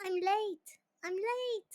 I'm late. I'm late.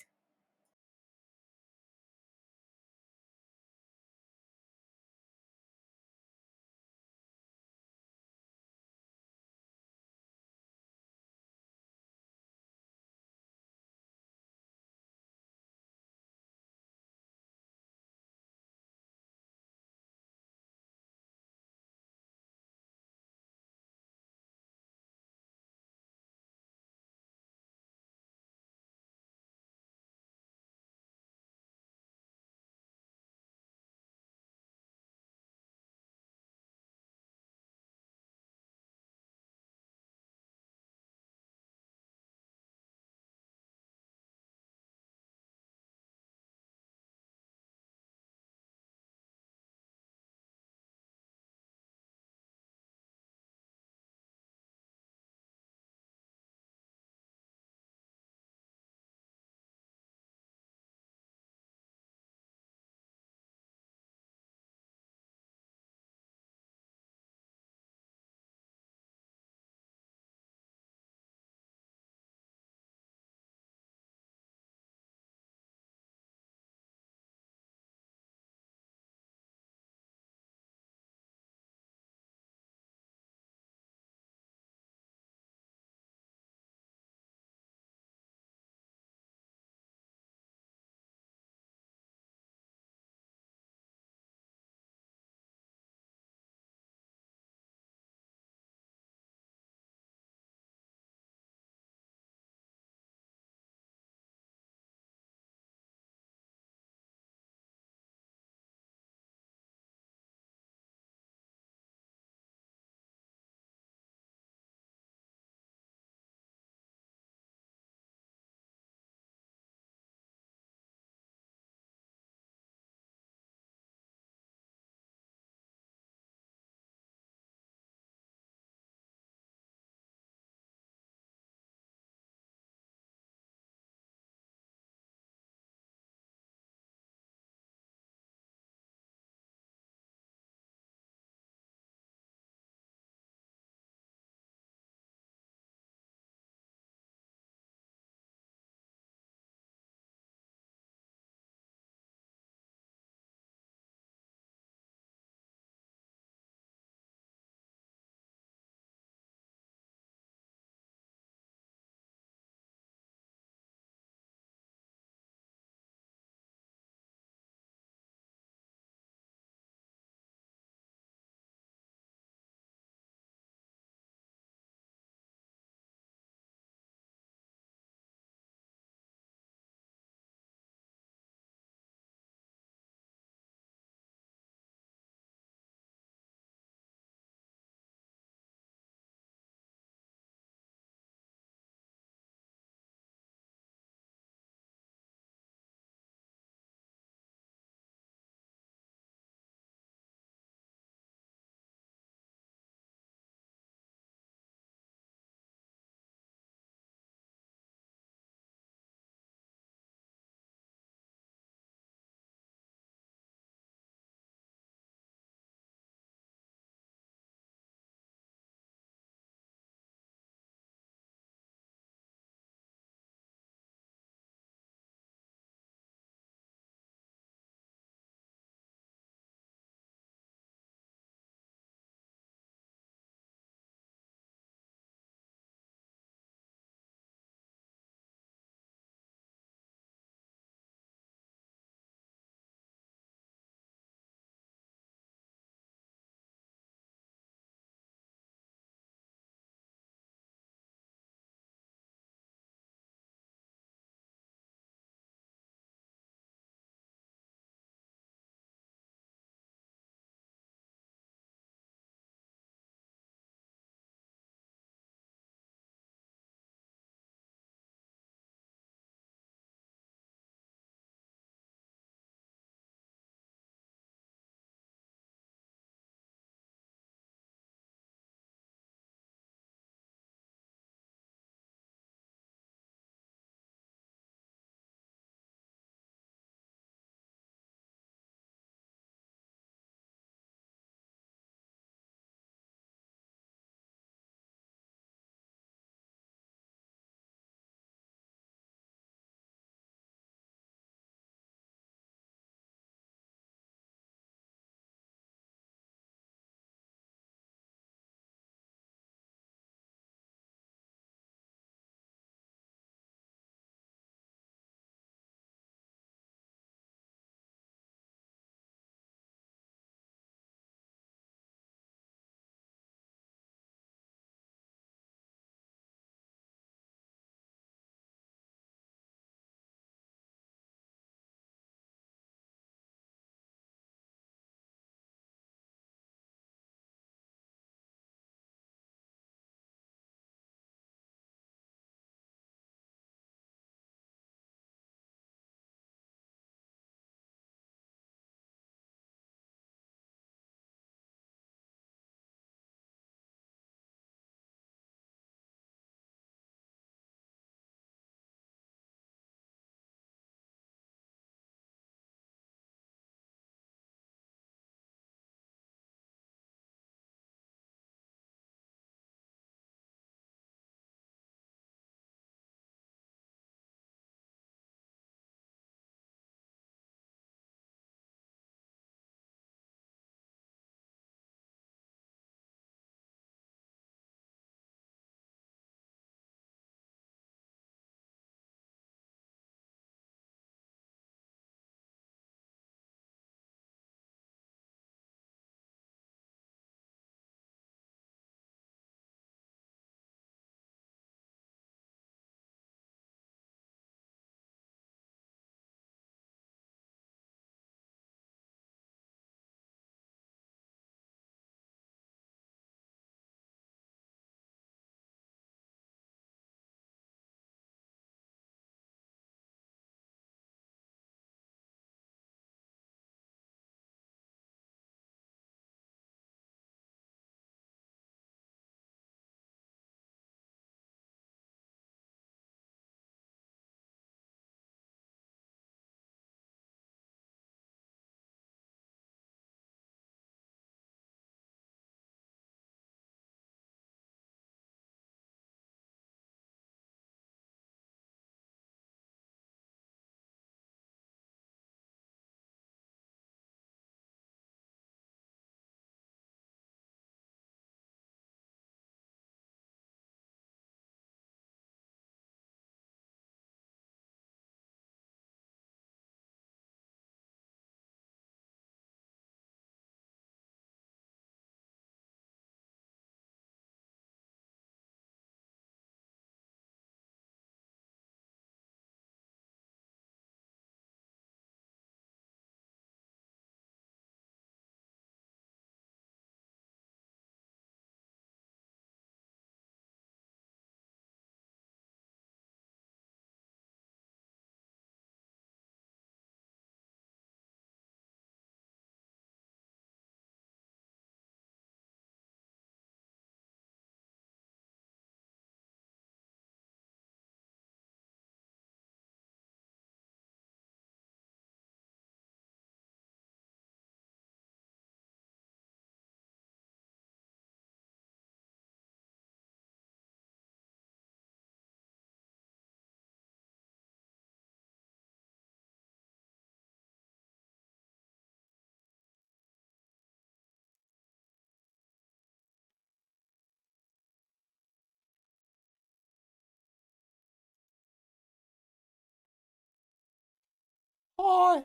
Hi.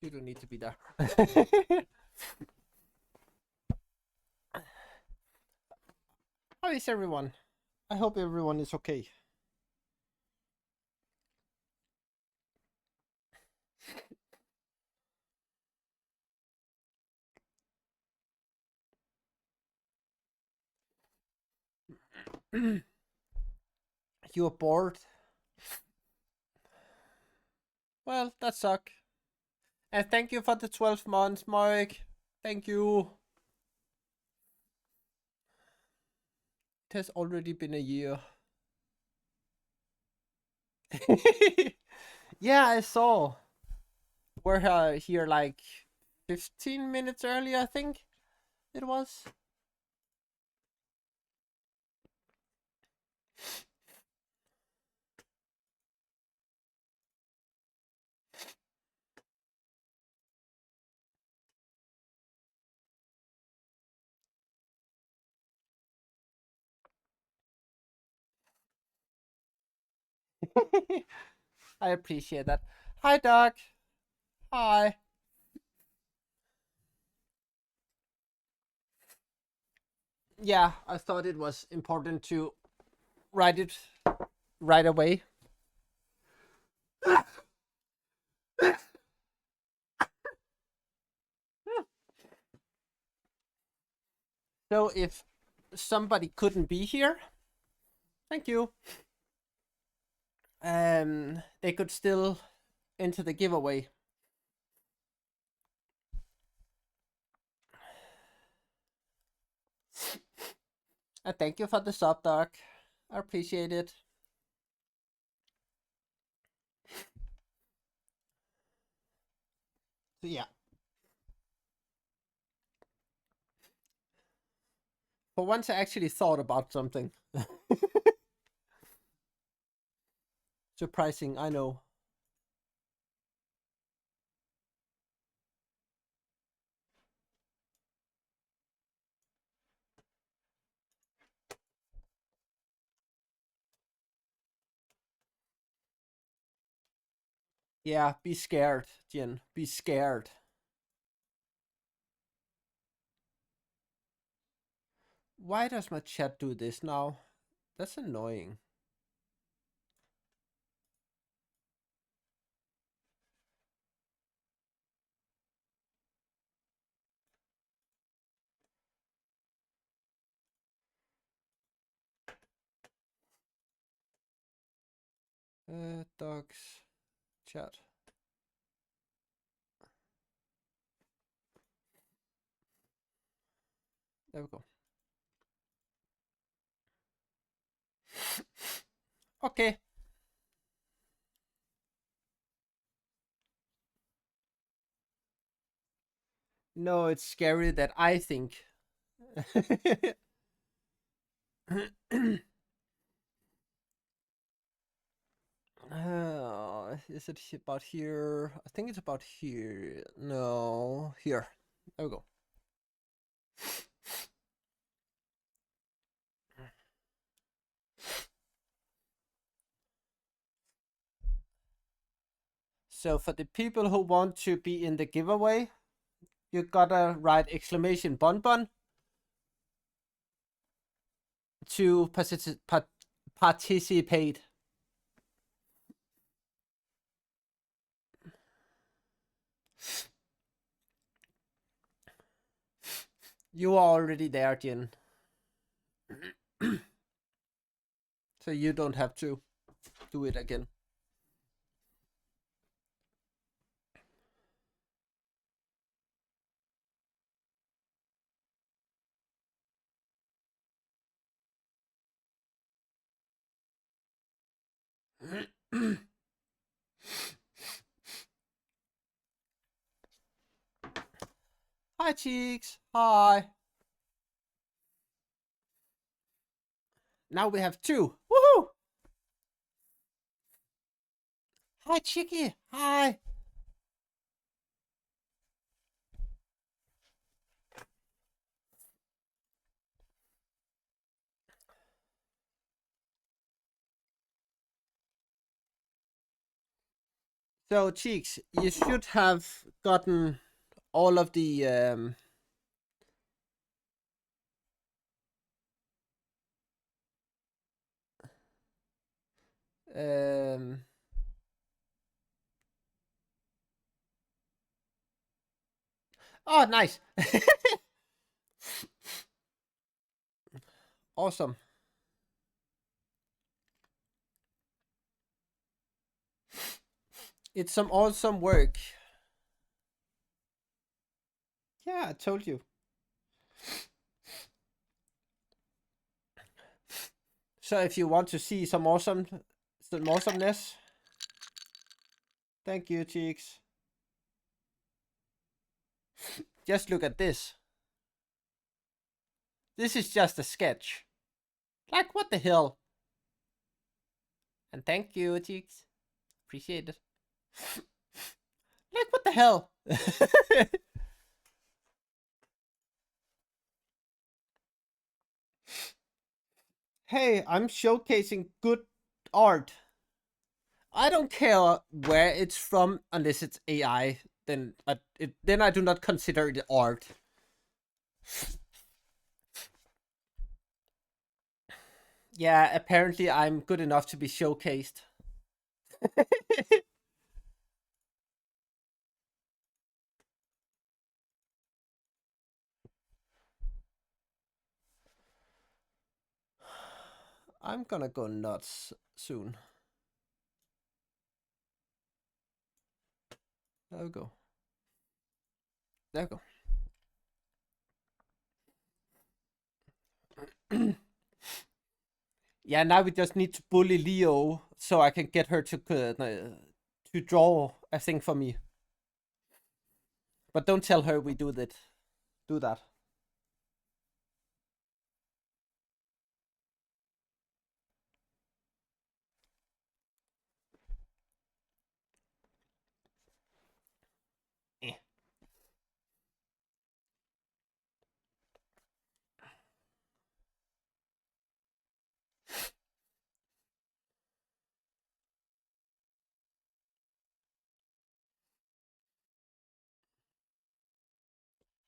You don't need to be there. How is everyone? I hope everyone is okay. You are bored? Well, that suck. And thank you for the 12 months, Mike. Thank you. It has already been a year. Yeah, I saw. We're here like 15 minutes early, I think it was. I appreciate that. Hi, Doc. Hi. Yeah, I thought it was important to write it right away. So if somebody couldn't be here, thank you. They could still enter the giveaway. And thank you for the sub, Doc. I appreciate it. So yeah. For once, I actually thought about something. Surprising, I know. Yeah, be scared, Jin. Be scared. Why does my chat do this now? That's annoying. Docs, chat. There we go. Okay. No, it's scary that I think. Is it about here? I think it's about here. No, here. There we go. So for the people who want to be in the giveaway, you gotta write exclamation bonbon to participate. You are already there, Jin. So you don't have to do it again. Hi, Cheeks. Hi. Now we have two. Woohoo! Hi, Chicky. Hi. So, Cheeks, you should have gotten all of the um oh, nice. Awesome. It's some awesome work. Yeah, I told you. So if you want to see some awesomeness, thank you, Cheeks. Just look at this. This is just a sketch. Like, what the hell? And thank you, Cheeks. Appreciate it. Like, what the hell? Hey, I'm showcasing good art. I don't care where it's from unless it's AI. Then I do not consider it art. Yeah, apparently I'm good enough to be showcased. I'm gonna go nuts soon. There we go. There we go. Yeah, now we just need to bully Leo so I can get her to draw a thing for me. But don't tell her we do that. Do that. Eh.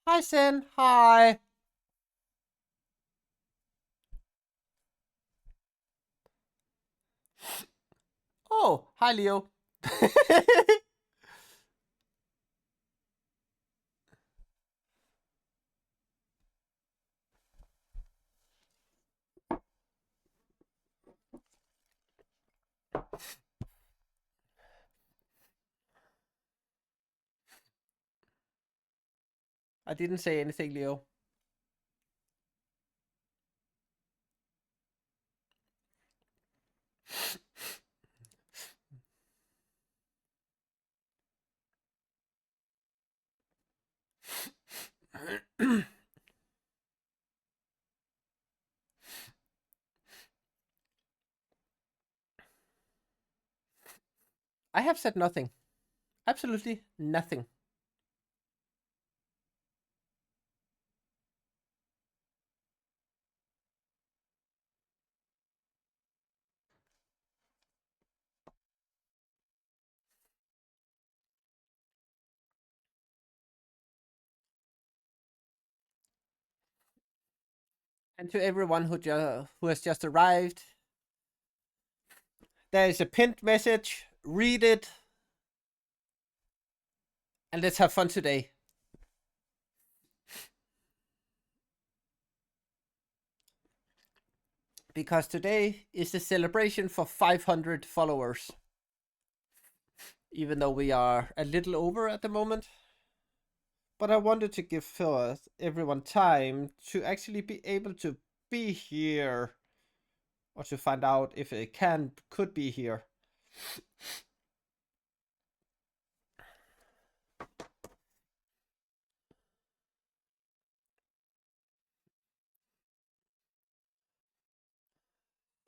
Hi, Sin. Hi. Oh, hi, Leo. I didn't say anything, Leo. I have said nothing. Absolutely nothing. And to everyone who has just arrived, there is a pinned message. Read it, and let's have fun today. Because today is the celebration for 500 followers. Even though we are a little over at the moment. But I wanted to give everyone time to actually be able to be here, or to find out if they could be here.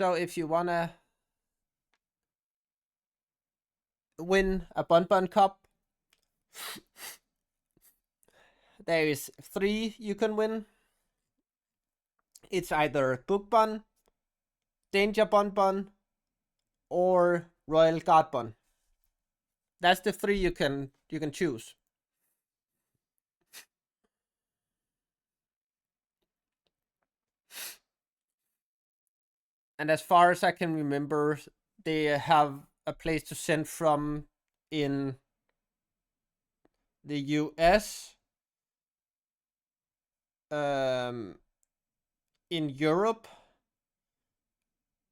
So if you wanna win a Bun Bun Cup, there is 3 you can win. It's either Book Bun, Danger Bun Bun, or Royal Guard Bun. That's the three you can choose. And as far as I can remember, they have a place to send from in the US, um, in Europe,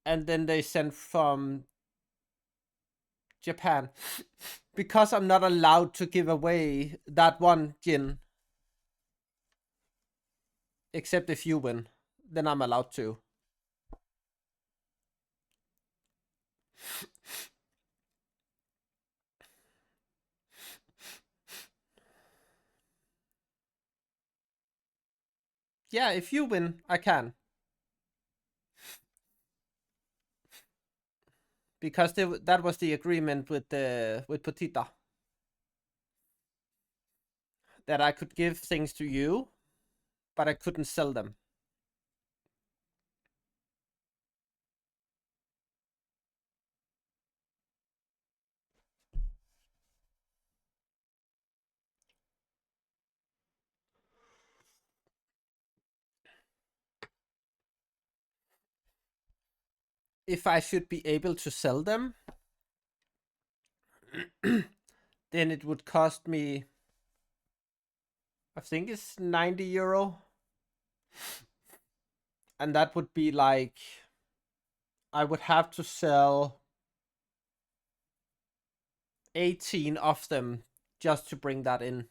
and then they send from Japan. Because I'm not allowed to give away that one gin, except if you win, then I'm allowed to. Yeah, if you win, I can. Because that was the agreement with Potita, that I could give things to you, but I couldn't sell them. If I should be able to sell them, then it would cost me, I think it's €90, and that would be like, I would have to sell 18 of them just to bring that in.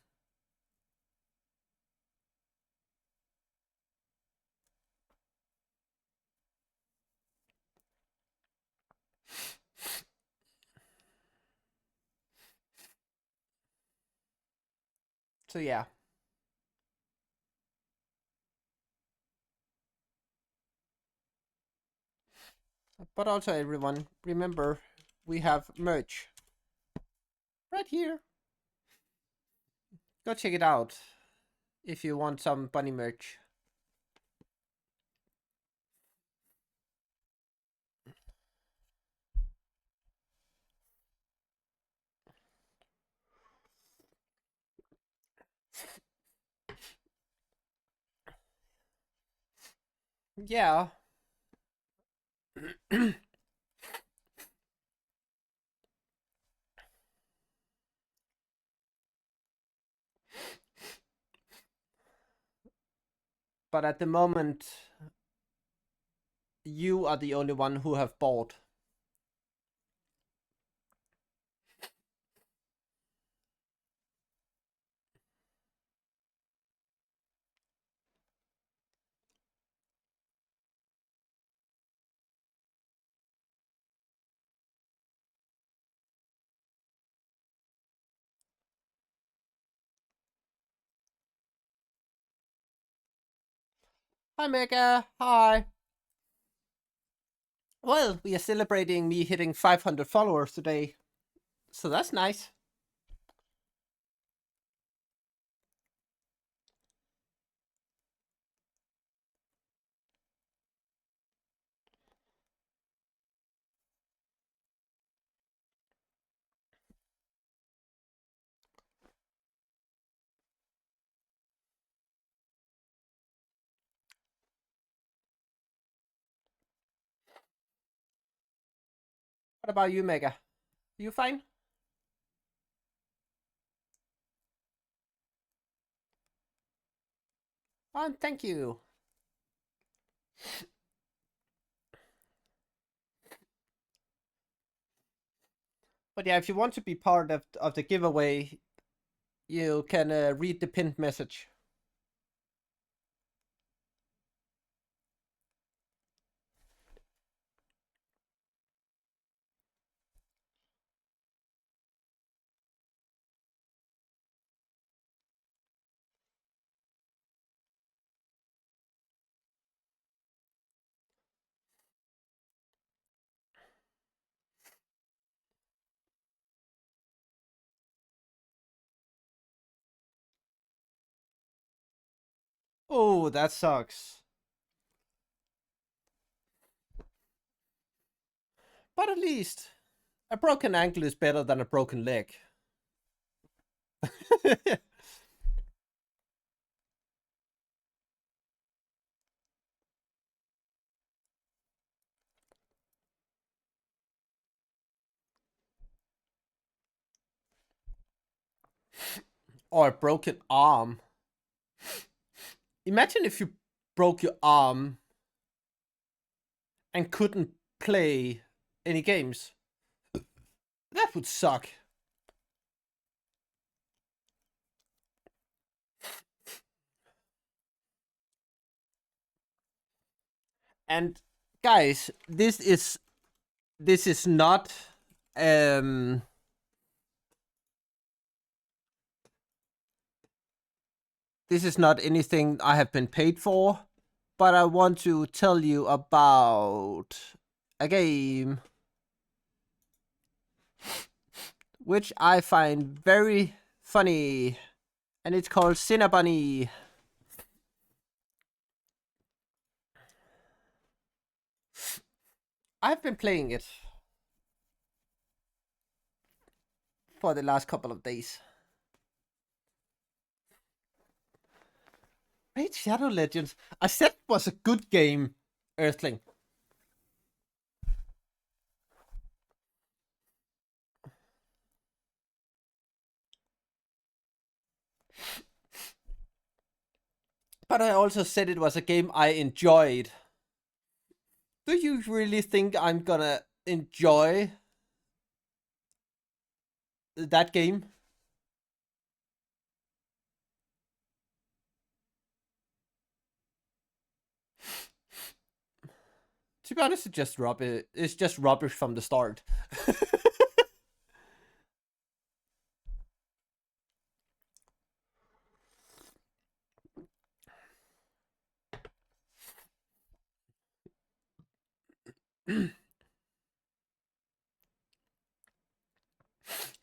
So yeah. But also, everyone, remember, we have merch right here. Go check it out if you want some bunny merch. Yeah. But at the moment, you are the only one who have bought. Hi, Mega. Hi. Well, we are celebrating me hitting 500 followers today, so that's nice. What about you, Mega? You fine? Oh, thank you. But yeah, if you want to be part of the giveaway, you can read the pinned message. Oh, that sucks. But at least A broken ankle is better than a broken leg. Or a broken arm. Imagine if you broke your arm and couldn't play any games. That would suck. And guys, this is not um this is not anything I have been paid for, but I want to tell you about a game which I find very funny, and it's called Cinnabunny. I've been playing it for the last couple of days. Raid Shadow Legends. I said it was a good game, Earthling. But I also said it was a game I enjoyed. Do you really think I'm gonna enjoy that game? To be honest, it's just rubbish from the start.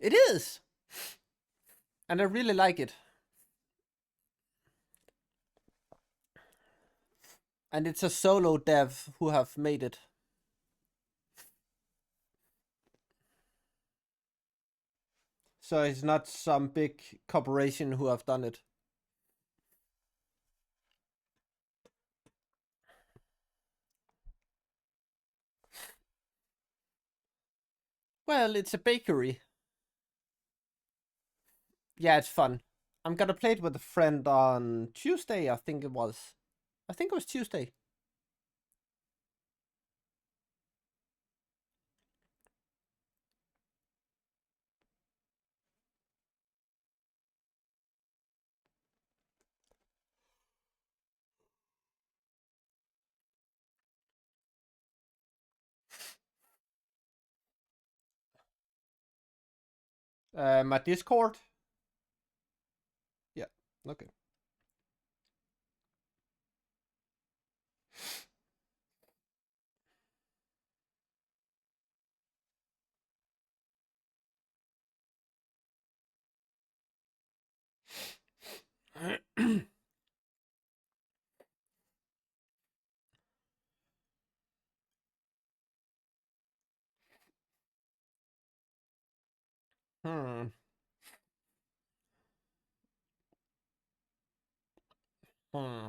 It is, and I really like it. And it's a solo dev who have made it. So it's not some big corporation who have done it. Well, it's a bakery. Yeah, it's fun. I'm gonna play it with a friend on Tuesday, I think it was. I think it was Tuesday. My Discord. Yeah. Okay. hmm. Hmm.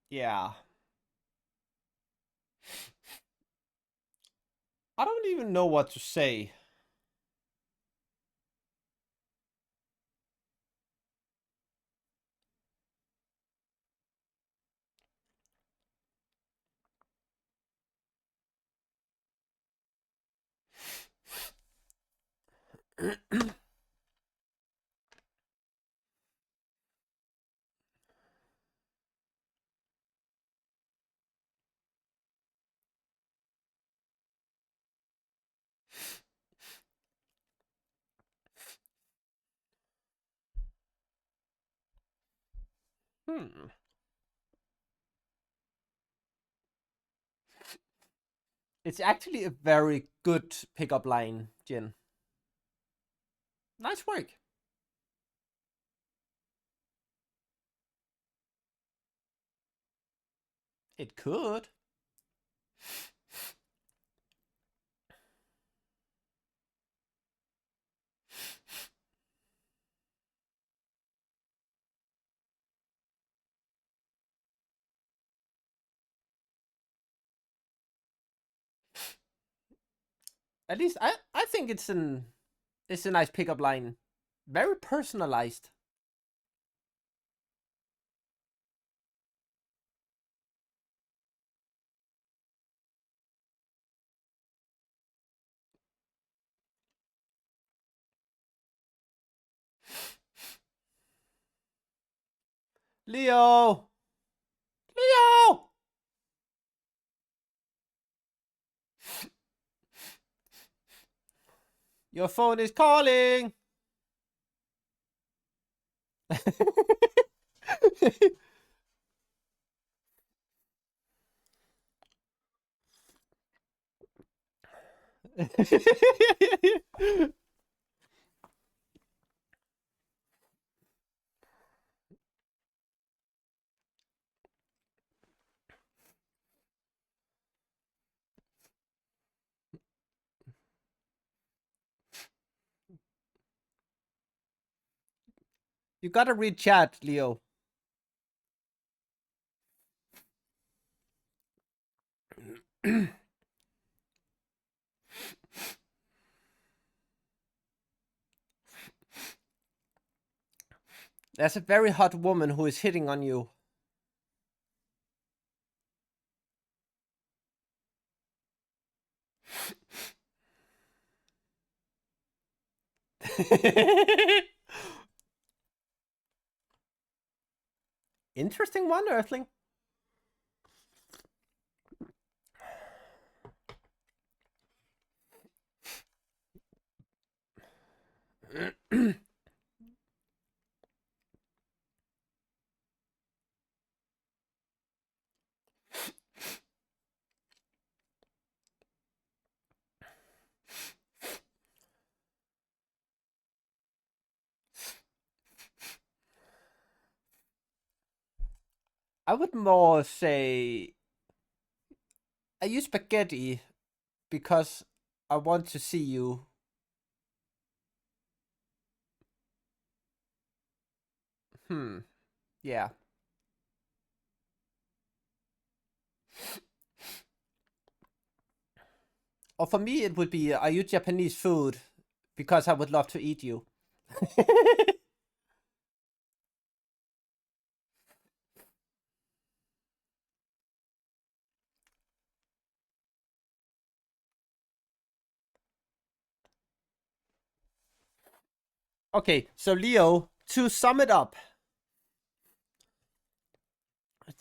Yeah. I don't even know what to say. Hmm. It's actually a very good pickup line, Jin. Nice work. It could. At least I think it's a nice pickup line. Very personalized. Leo! Leo! Your phone is calling! You gotta read chat, Leo. There's a very hot woman who is hitting on you. Interesting one, Earthling. I would more say I use spaghetti because I want to see you. Yeah. Or for me, it would be I use Japanese food because I would love to eat you. Okay, so Leo, to sum it up,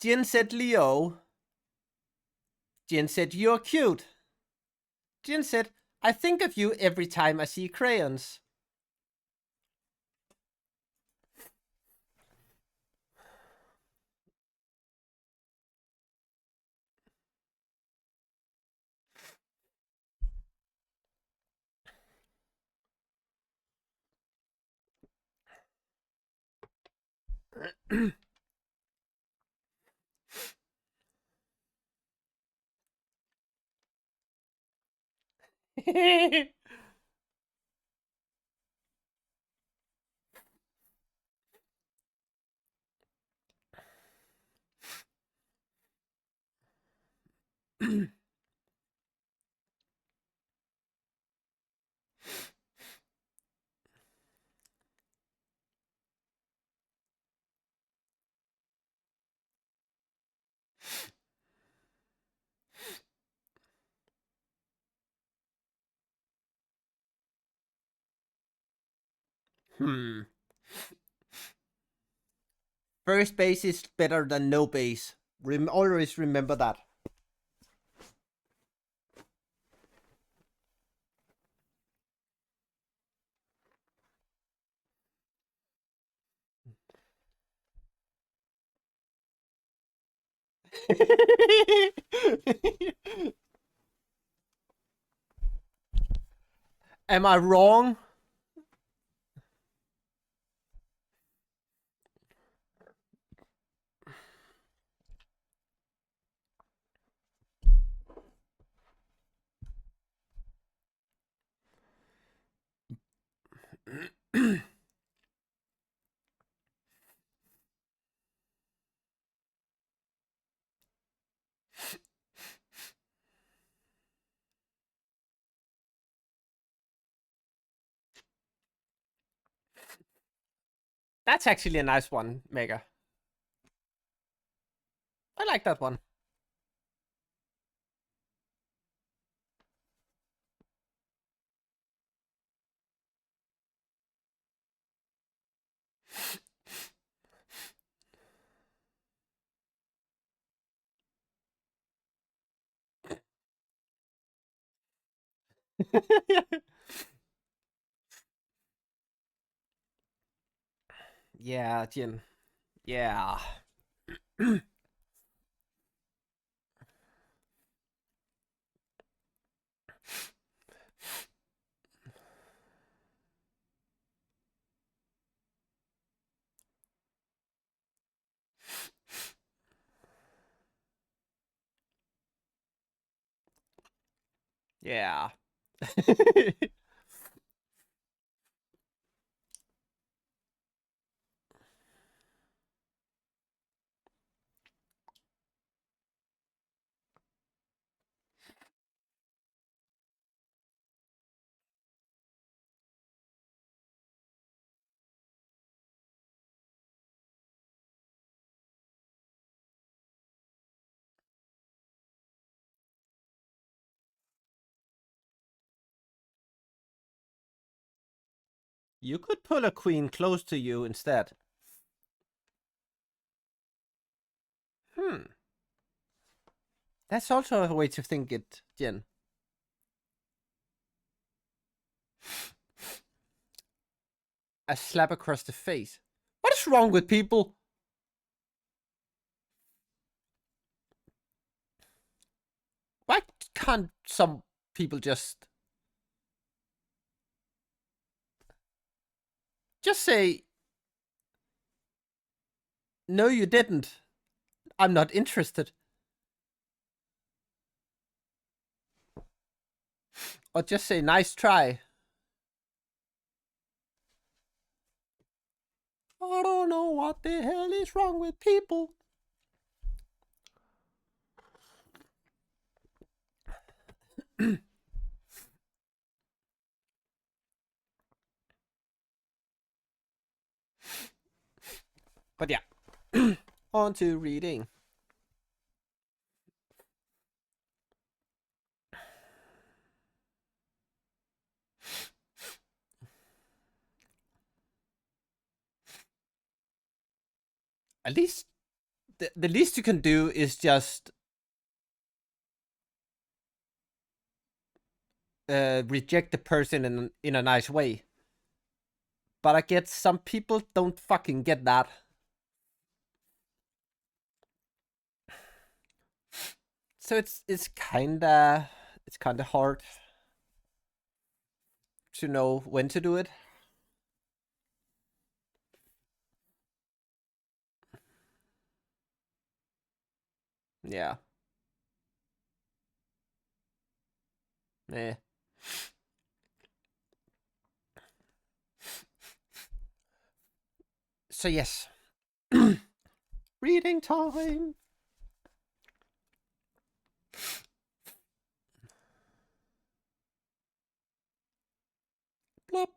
Jin said Leo. Jin said you're cute. Jin said I think of you every time I see crayons. hmm. First base is better than no base. Always remember that. Am I wrong? That's actually a nice one, Mega. I like that one. Yeah, Jin. Yeah. Yeah. You could pull a queen close to you instead. Hmm. That's also a way to think it, Jin. A slap across the face. What is wrong with people? Why can't some people just say, no, you didn't. I'm not interested. Or just say, nice try. I don't know what the hell is wrong with people. But yeah, on to reading. At least the least you can do is just reject the person in a nice way. But I get some people don't fucking get that. So it's kinda hard to know when to do it. Yeah. Eh. So yes. Reading time. Plop.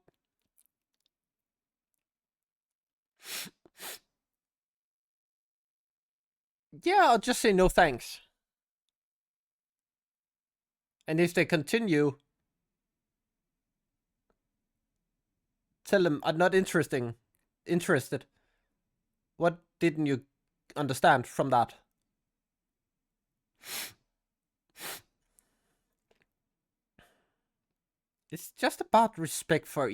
Yeah, I'll just say no thanks. And if they continue, tell them I'm not interested. What didn't you understand from that? It's just about respect for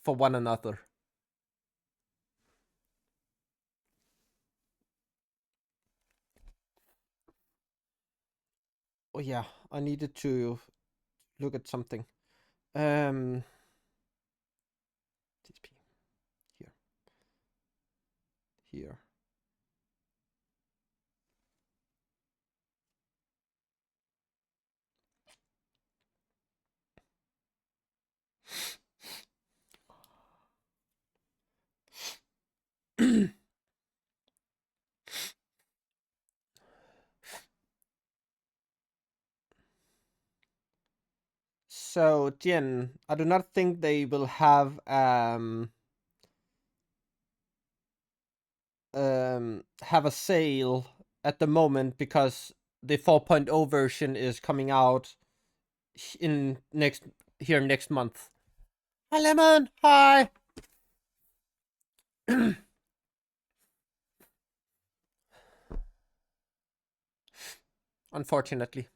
one another. Oh yeah, I needed to look at something. Um, TP here, here. So Jen, I do not think they will have have a sale at the moment because the 4.0 version is coming out in next month. Hi, Lemon. Hi. Unfortunately,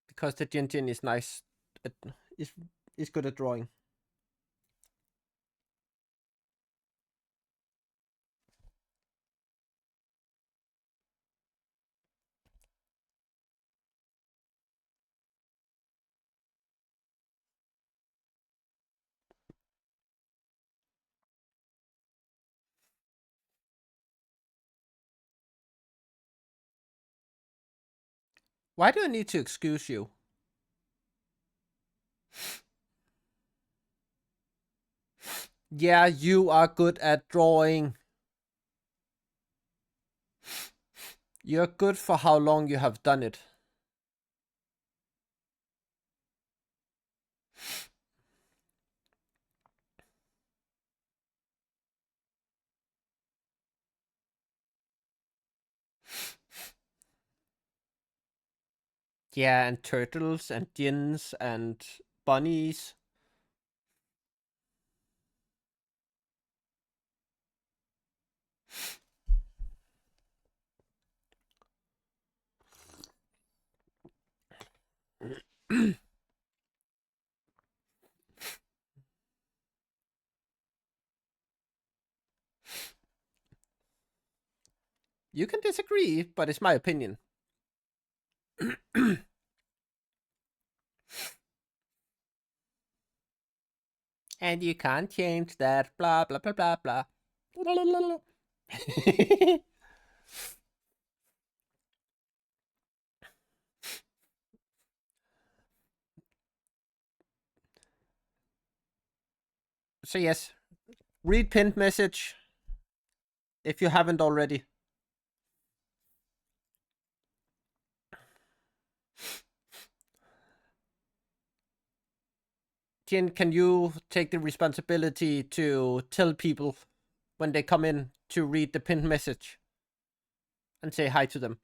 because the Jin Jin is nice, at, is is good at drawing. Why do I need to excuse you? Yeah, you are good at drawing. You're good for how long you have done it. Yeah, and turtles and gins and bunnies. You can disagree, but it's my opinion. And you can't change that. Blah blah blah blah blah. So yes, read pinned message if you haven't already. Jin, can you take the responsibility to tell people when they come in to read the pinned message and say hi to them?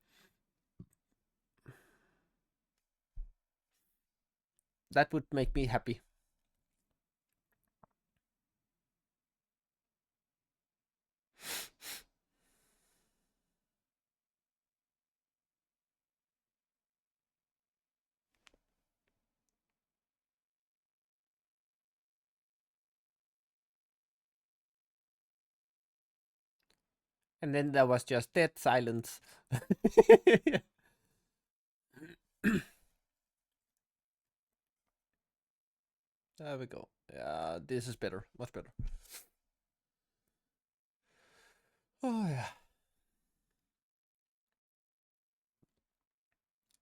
That would make me happy. And then there was just dead silence. There we go. Yeah, this is better. Much better. Oh, yeah.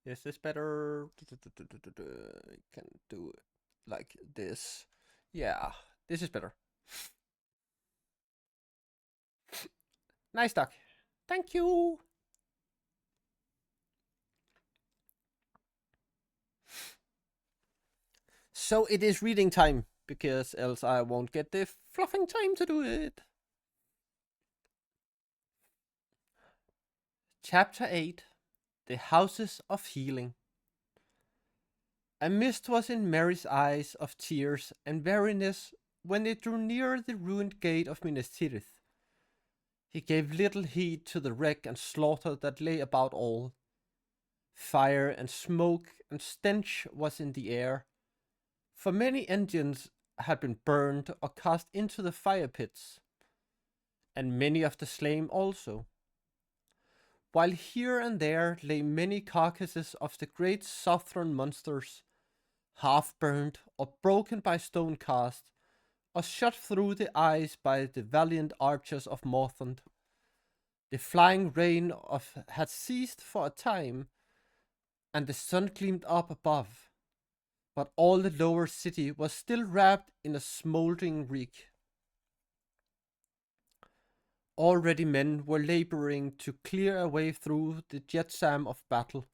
Is this better? I can do it like this. Yeah, this is better. Nice duck. Thank you. So it is reading time, because else I won't get the fluffing time to do it. Chapter 8, The Houses of Healing. A mist was in Mary's eyes of tears and weariness when they drew near the ruined gate of Minas Tirith. He gave little heed to the wreck and slaughter that lay about all. Fire and smoke and stench was in the air, for many engines had been burned or cast into the fire pits, and many of the slain also, while here and there lay many carcasses of the great southern monsters, half burned or broken by stone cast, or shot through the eyes by the valiant archers of Morthond. The flying rain had ceased for a time, and the sun gleamed up above, but all the lower city was still wrapped in a smouldering reek. Already men were laboring to clear a way through the jetsam of battle,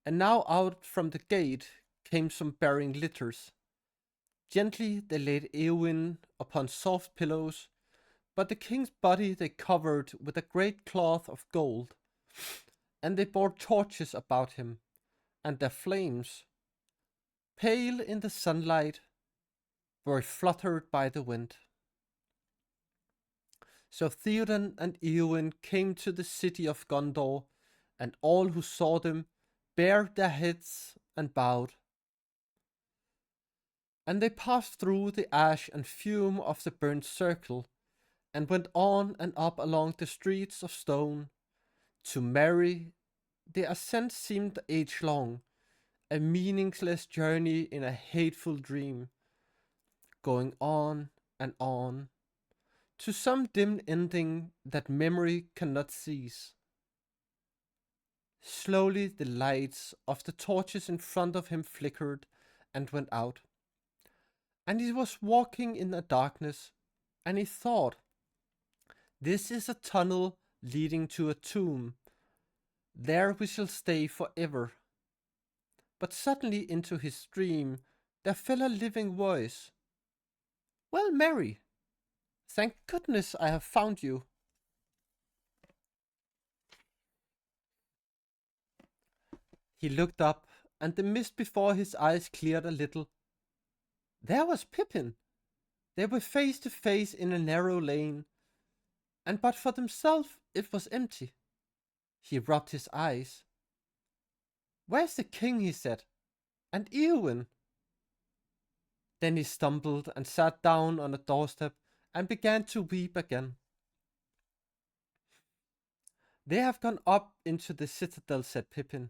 and now out from the gate came some bearing litters. Gently they laid Eowyn upon soft pillows, but the king's body they covered with a great cloth of gold, and they bore torches about him, and their flames, pale in the sunlight, were fluttered by the wind. So Theoden and Eowyn came to the city of Gondor, and all who saw them bared their heads and bowed. And they passed through the ash and fume of the burnt circle, and went on and up along the streets of stone. To Mary, the ascent seemed age long, a meaningless journey in a hateful dream, going and on, to some dim ending that memory cannot seize. Slowly the lights of the torches in front of him flickered and went out, and he was walking in the darkness, and he thought, this is a tunnel leading to a tomb. There we shall stay forever. But suddenly into his dream there fell a living voice. Well, Mary, thank goodness I have found you. He looked up, and the mist before his eyes cleared a little. There was Pippin. They were face to face in a narrow lane, and but for themselves it was empty. He rubbed his eyes. Where's the king? He said. And Eowyn? Then he stumbled and sat down on a doorstep and began to weep again. They have gone up into the citadel, said Pippin.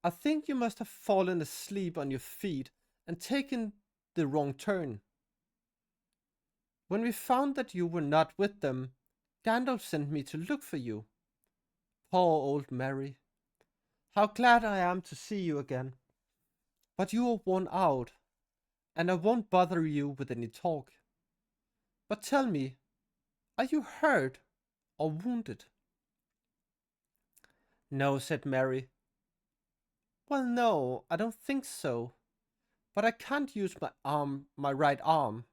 I think you must have fallen asleep on your feet and taken the wrong turn. When we found that you were not with them, Gandalf sent me to look for you. Poor old Mary. How glad I am to see you again. But you are worn out, and I won't bother you with any talk. But tell me, are you hurt or wounded? No, said Mary. Well, no, I don't think so. But I can't use my right arm.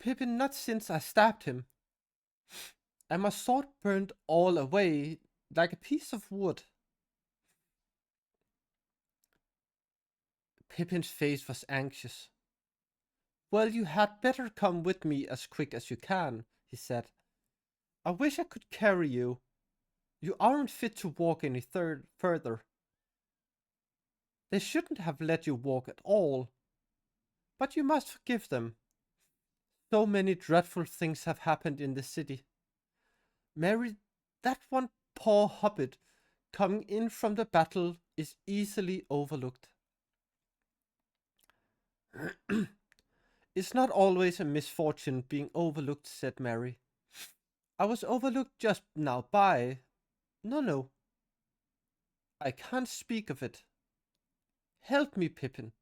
Pippin, not since I stabbed him. And my sword burned all away like a piece of wood. Pippin's face was anxious. Well, you had better come with me as quick as you can, he said. I wish I could carry you. You aren't fit to walk any further. They shouldn't have let you walk at all. But you must forgive them. So many dreadful things have happened in the city. Mary, that one poor hobbit coming in from the battle is easily overlooked. It's not always a misfortune being overlooked, said Mary. I was overlooked just now by... No, I can't speak of it. Help me, Pippin.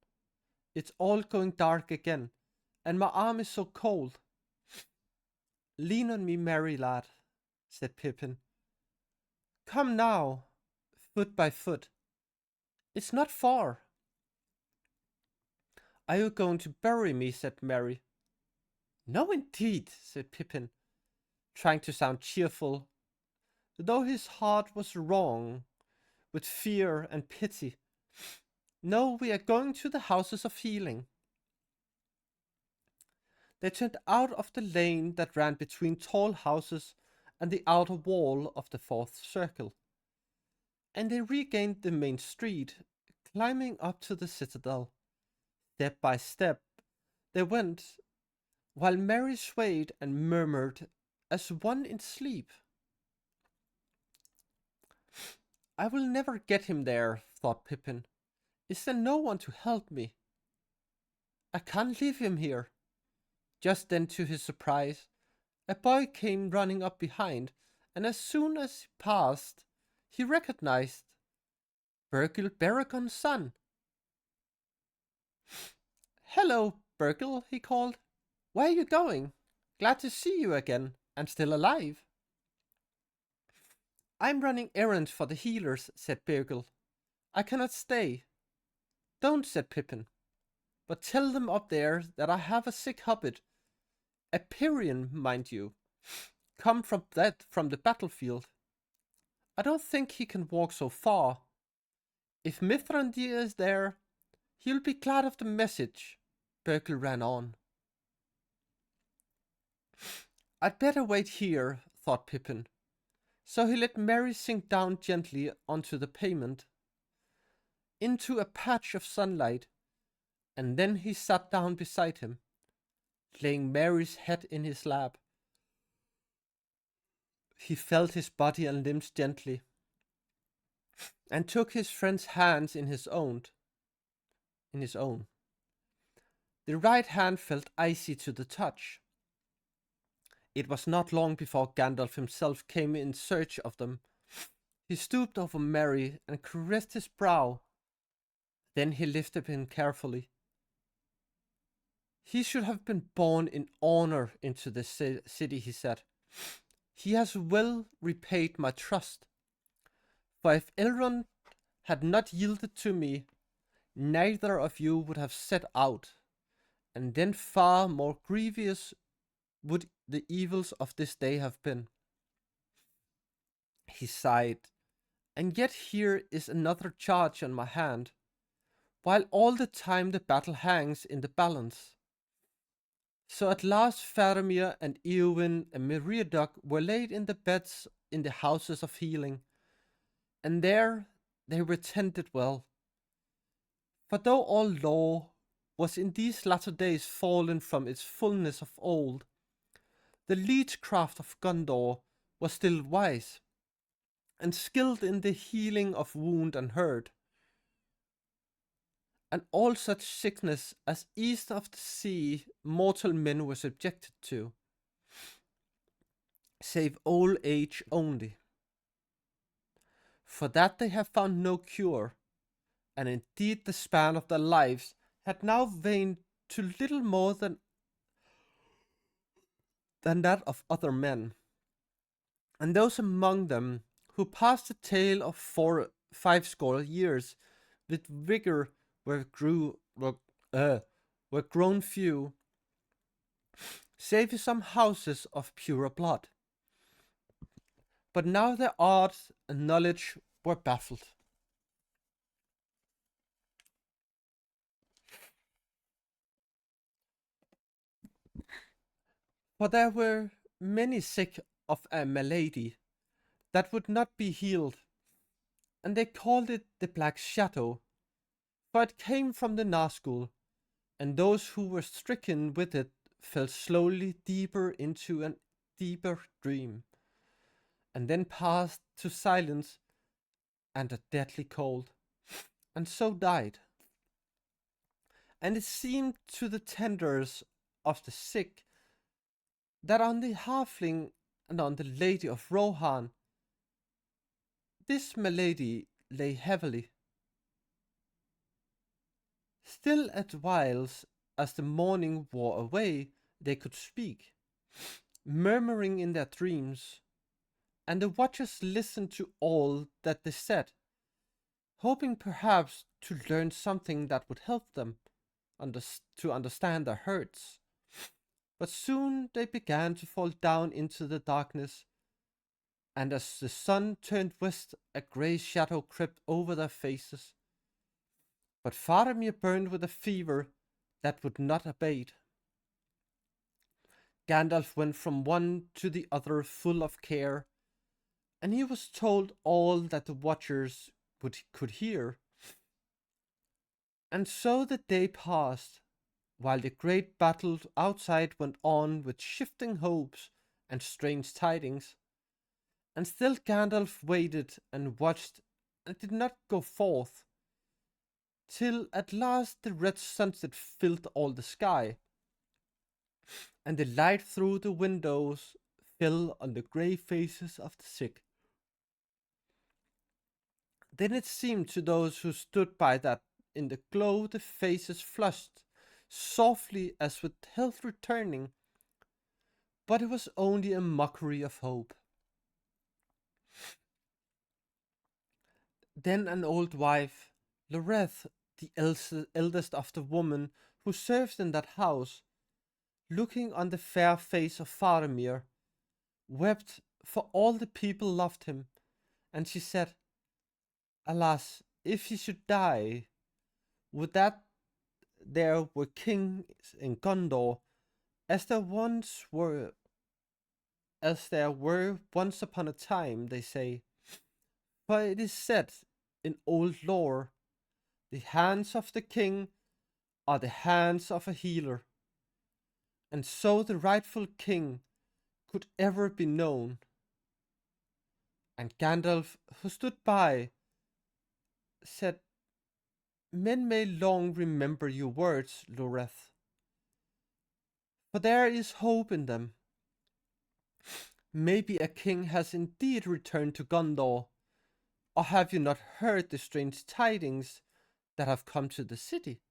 It's all going dark again, and my arm is so cold. Lean on me, Mary lad, said Pippin. Come now, foot by foot. It's not far. Are you going to bury me? Said Mary. No, indeed, said Pippin, trying to sound cheerful, though his heart was wrung with fear and pity. No, we are going to the houses of healing. They turned out of the lane that ran between tall houses and the outer wall of the fourth circle, and they regained the main street, climbing up to the citadel. Step by step they went, while Mary swayed and murmured as one in sleep. I will never get him there, thought Pippin. Is there no one to help me? I can't leave him here. Just then, to his surprise, a boy came running up behind, and as soon as he passed, he recognized Bergil Baragon's son. Hello, Bergil, he called. Where are you going? Glad to see you again, and still alive. I'm running errands for the healers, said Bergil. I cannot stay. Don't, said Pippin. But tell them up there that I have a sick hobbit, a Pyrian, mind you, come from the battlefield. I don't think he can walk so far. If Mithrandir is there, he'll be glad of the message. Berkel ran on. I'd better wait here, thought Pippin. So he let Merry sink down gently onto the pavement, into a patch of sunlight, and then he sat down beside him, laying Mary's head in his lap. He felt his body and limbs gently, and took his friend's hands in his own. The right hand felt icy to the touch. It was not long before Gandalf himself came in search of them. He stooped over Merry and caressed his brow. Then he lifted him carefully. He should have been born in honor into this city, he said. He has well repaid my trust. For if Elrond had not yielded to me, neither of you would have set out, and then far more grievous would the evils of this day have been. He sighed, and yet here is another charge on my hand, while all the time the battle hangs in the balance. So at last Faramir and Eowyn and Meriadoc were laid in the beds in the houses of healing, and there they were tended well. For though all law was in these latter days fallen from its fullness of old, the leechcraft of Gondor was still wise, and skilled in the healing of wound and hurt. And all such sickness as east of the sea mortal men were subjected to, save old age only. For that they have found no cure, and indeed the span of their lives had now waned to little more than that of other men. And those among them who passed the tale of 5 years with vigor were grown few, save some houses of purer blood. But now their art and knowledge were baffled. For there were many sick of a malady that would not be healed, and they called it the Black Shadow, for it came from the Nazgul, and those who were stricken with it fell slowly deeper into a deeper dream, and then passed to silence and a deadly cold, and so died. And it seemed to the tenders of the sick that on the halfling and on the lady of Rohan this malady lay heavily. Still at whiles, as the morning wore away, they could speak, murmuring in their dreams, and the watchers listened to all that they said, hoping perhaps to learn something that would help them to understand their hurts. But soon they began to fall down into the darkness, and as the sun turned west, a grey shadow crept over their faces. But Faramir burned with a fever that would not abate. Gandalf went from one to the other full of care, and he was told all that the watchers could hear. And so the day passed, while the great battle outside went on with shifting hopes and strange tidings. And still Gandalf waited and watched and did not go forth, till at last the red sunset filled all the sky, and the light through the windows fell on the grey faces of the sick. Then it seemed to those who stood by that in the glow the faces flushed softly as with health returning, but it was only a mockery of hope. Then an old wife, Loreth, the eldest of the women who served in that house, looking on the fair face of Faramir, wept, for all the people loved him, and she said, "Alas, if he should die, would that there were kings in Gondor, as there once were, as there were once upon a time," they say. For it is said in old lore, the hands of the king are the hands of a healer, and so the rightful king could ever be known. And Gandalf, who stood by, said, "Men may long remember your words, Loreth, for there is hope in them. Maybe a king has indeed returned to Gondor, or have you not heard the strange tidings that have come to the city?"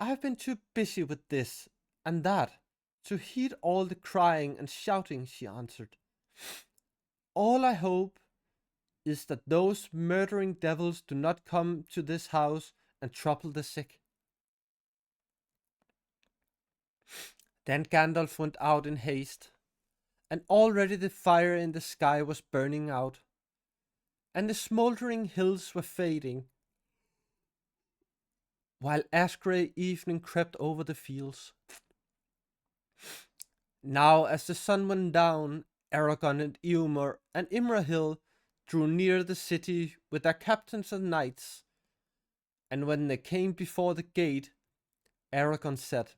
"I have been too busy with this and that to heed all the crying and shouting," she answered. "All I hope is that those murdering devils do not come to this house and trouble the sick." Then Gandalf went out in haste, and already the fire in the sky was burning out, and the smouldering hills were fading, while ash-grey evening crept over the fields. Now, as the sun went down, Aragorn and Eomer and Imrahil drew near the city with their captains and knights, and when they came before the gate, Aragorn said,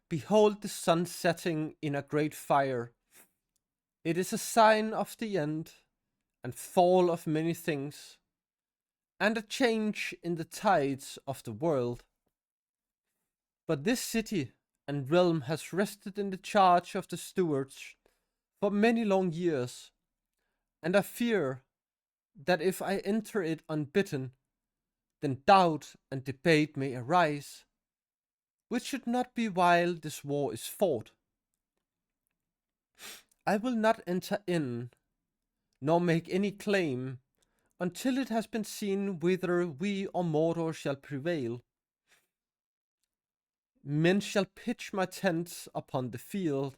"Behold the sun setting in a great fire. It is a sign of the end and fall of many things, and a change in the tides of the world. But this city and realm has rested in the charge of the stewards for many long years, and I fear that if I enter it unbidden, then doubt and debate may arise, which should not be while this war is fought. I will not enter in, nor make any claim, until it has been seen whether we or Mordor shall prevail. Men shall pitch my tents upon the field,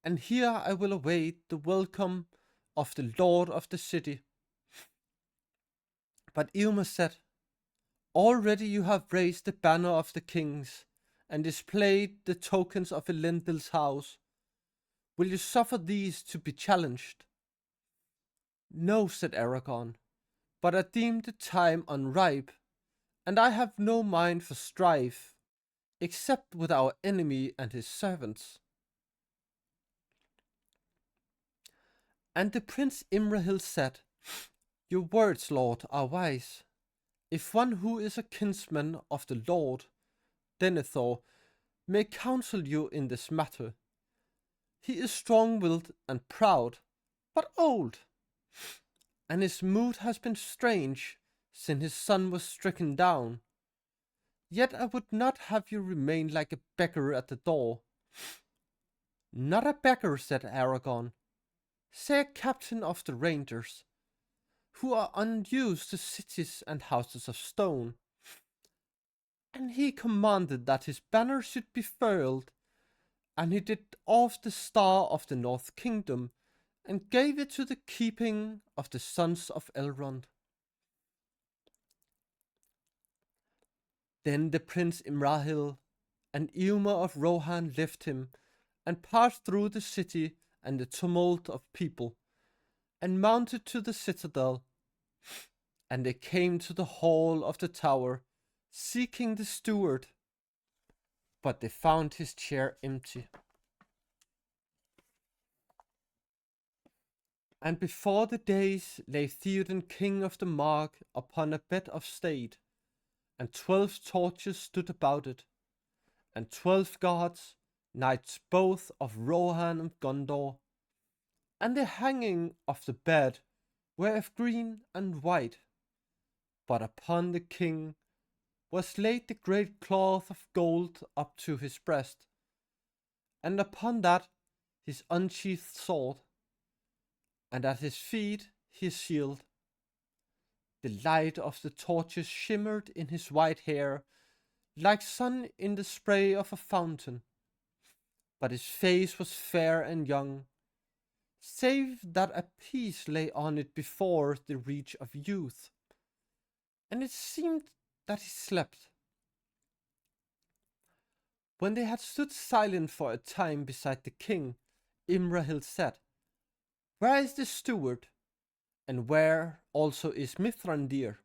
and here I will await the welcome of the lord of the city." But Eomer said, "Already you have raised the banner of the kings, and displayed the tokens of Elendil's house. Will you suffer these to be challenged?" "No," said Aragorn, "but I deem the time unripe, and I have no mind for strife, except with our enemy and his servants." And the Prince Imrahil said, "Your words, Lord, are wise. If one who is a kinsman of the Lord, Denethor, may counsel you in this matter. He is strong-willed and proud, but old, and his mood has been strange since his son was stricken down. Yet I would not have you remain like a beggar at the door." "Not a beggar," said Aragorn. "Say a captain of the Rangers, who are unused to cities and houses of stone." And he commanded that his banner should be furled, and he did off the star of the North Kingdom, and gave it to the keeping of the sons of Elrond. Then the Prince Imrahil and Eomer of Rohan left him, and passed through the city and the tumult of people, and mounted to the citadel. And they came to the hall of the tower, seeking the steward, but they found his chair empty. And before the days lay Theoden, king of the Mark, upon a bed of state, and 12 torches stood about it, and 12 guards, knights both of Rohan and Gondor. And the hanging of the bed were of green and white, but upon the king was laid the great cloth of gold up to his breast, and upon that his unsheathed sword, and at his feet his shield. The light of the torches shimmered in his white hair like sun in the spray of a fountain. But his face was fair and young, save that a peace lay on it before the reach of youth, and it seemed that he slept. When they had stood silent for a time beside the king, Imrahil said, "Where is the steward? And where also is Mithrandir?"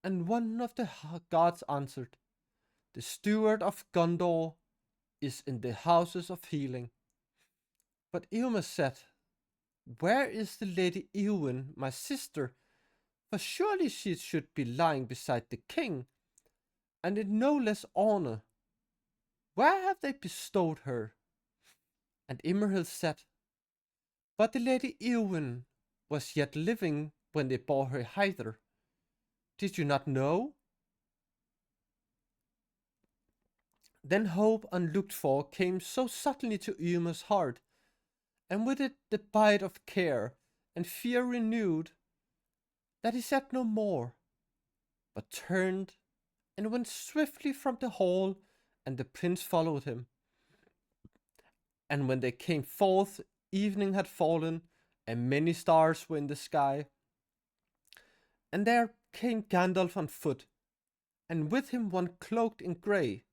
And one of the gods answered, "The steward of Gondor is in the houses of healing." But Eomer said, "Where is the lady Eowyn, my sister? For surely she should be lying beside the king, and in no less honor. Where have they bestowed her?" And Imrahil said, "But the lady Eowyn was yet living when they bore her hither. Did you not know?" Then hope unlooked for came so suddenly to Eomer's heart, and with it the bite of care and fear renewed, that he said no more, but turned and went swiftly from the hall, and the prince followed him. And when they came forth, evening had fallen, and many stars were in the sky. And there came Gandalf on foot, and with him one cloaked in grey.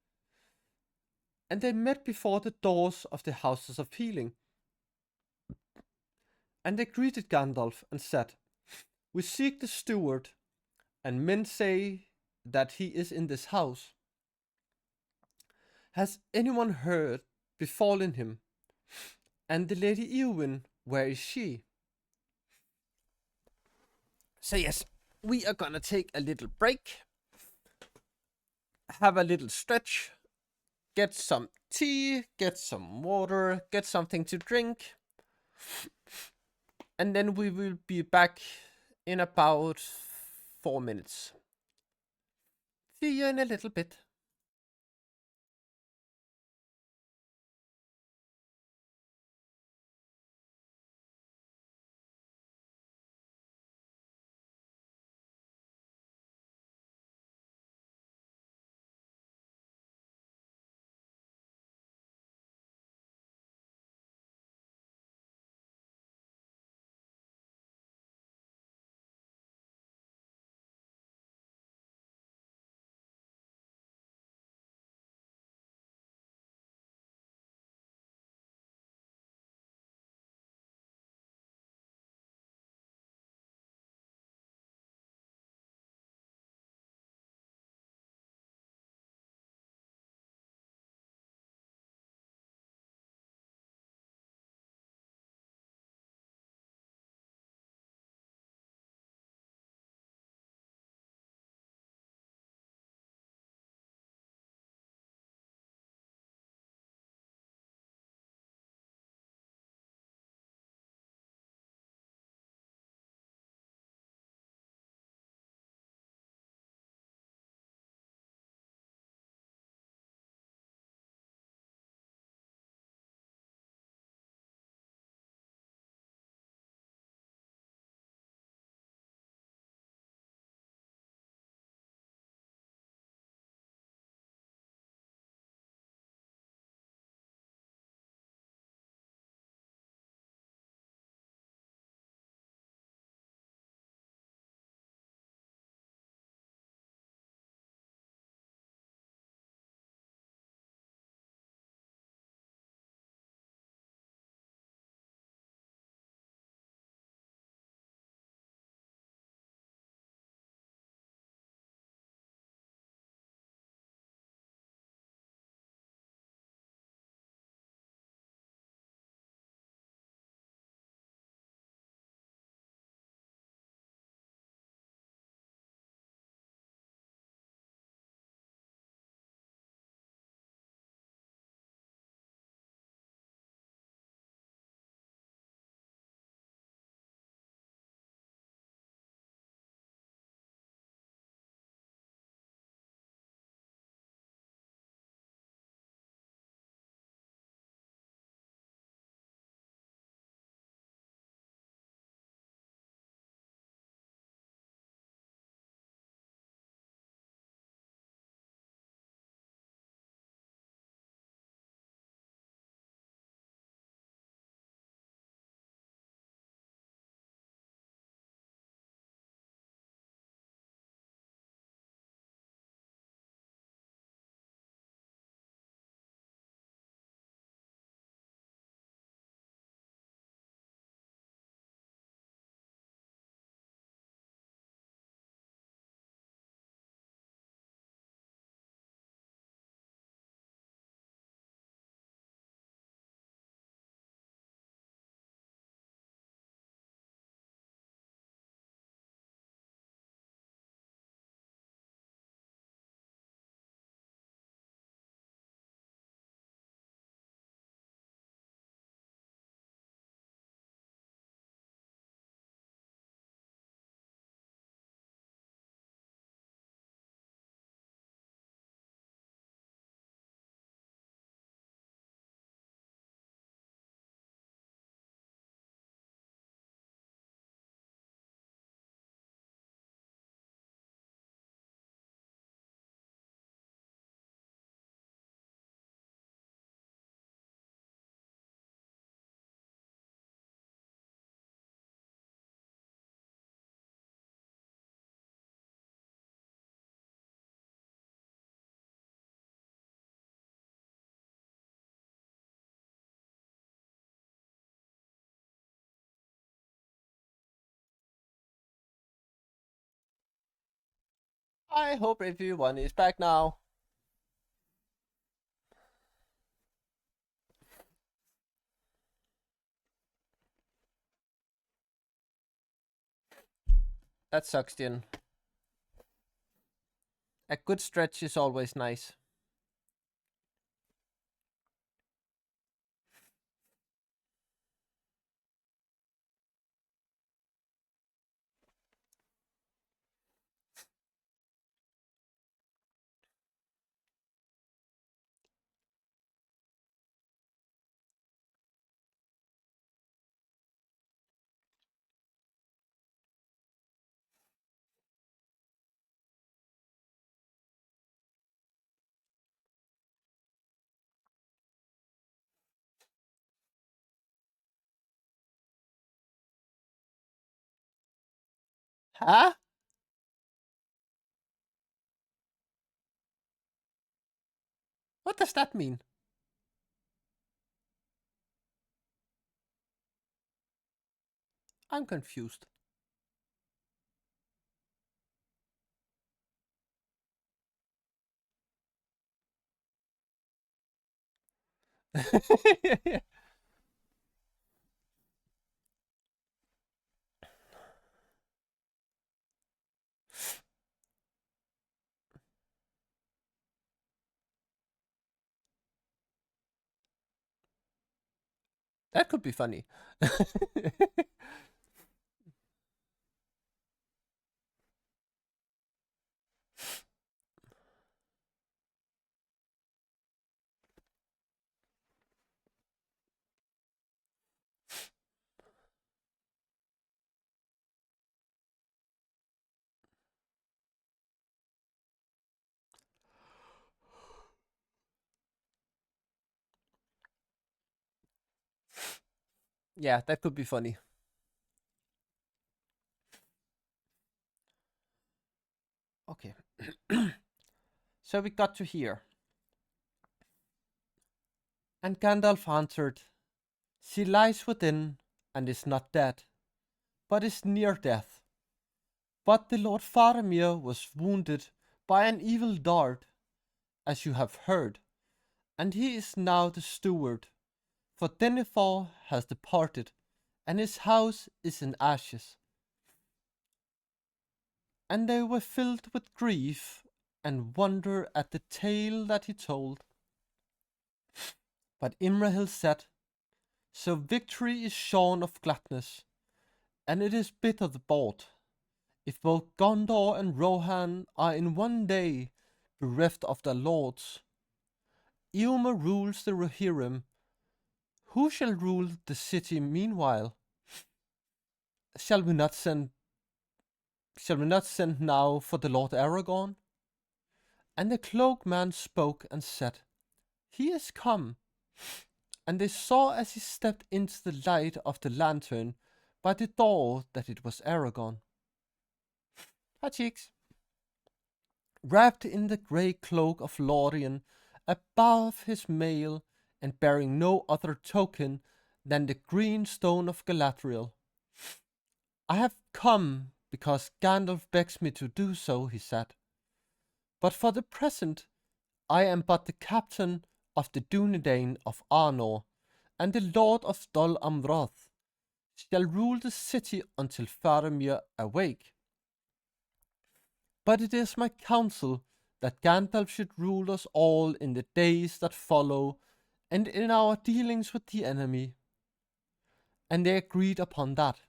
And they met before the doors of the houses of healing. And they greeted Gandalf and said, "We seek the steward, and men say that he is in this house. Has anyone heard befallen him? And the Lady Eowyn, where is she?" So yes, we are gonna take a little break, have a little stretch, get some tea, get some water, get something to drink, and then we will be back in about 4 minutes. See you in a little bit. I hope everyone is back now. That sucks, Jin. A good stretch is always nice. Huh? What does that mean? I'm confused. That could be funny. Yeah, that could be funny. Okay. So we got to here. And Gandalf answered, "She lies within and is not dead, but is near death. But the Lord Faramir was wounded by an evil dart, as you have heard, and he is now the steward, for Denethor has departed, and his house is in ashes." And they were filled with grief and wonder at the tale that he told. But Imrahil said, "So victory is shorn of gladness, and it is bitter bought, if both Gondor and Rohan are in one day bereft of their lords. Eomer rules the Rohirrim. Who shall rule the city meanwhile? Shall we not send now for the Lord Aragorn?" And the cloaked man spoke and said, "He is come." And they saw as he stepped into the light of the lantern by the door that it was Aragorn. Hi, cheeks. Wrapped in the grey cloak of Lorien, above his mail, and bearing no other token than the green stone of Galadriel. "I have come because Gandalf begs me to do so," he said. "But for the present I am but the captain of the Dunedain of Arnor, and the Lord of Dol Amroth shall rule the city until Faramir awake. But it is my counsel that Gandalf should rule us all in the days that follow, and in our dealings with the enemy." And they agreed upon that.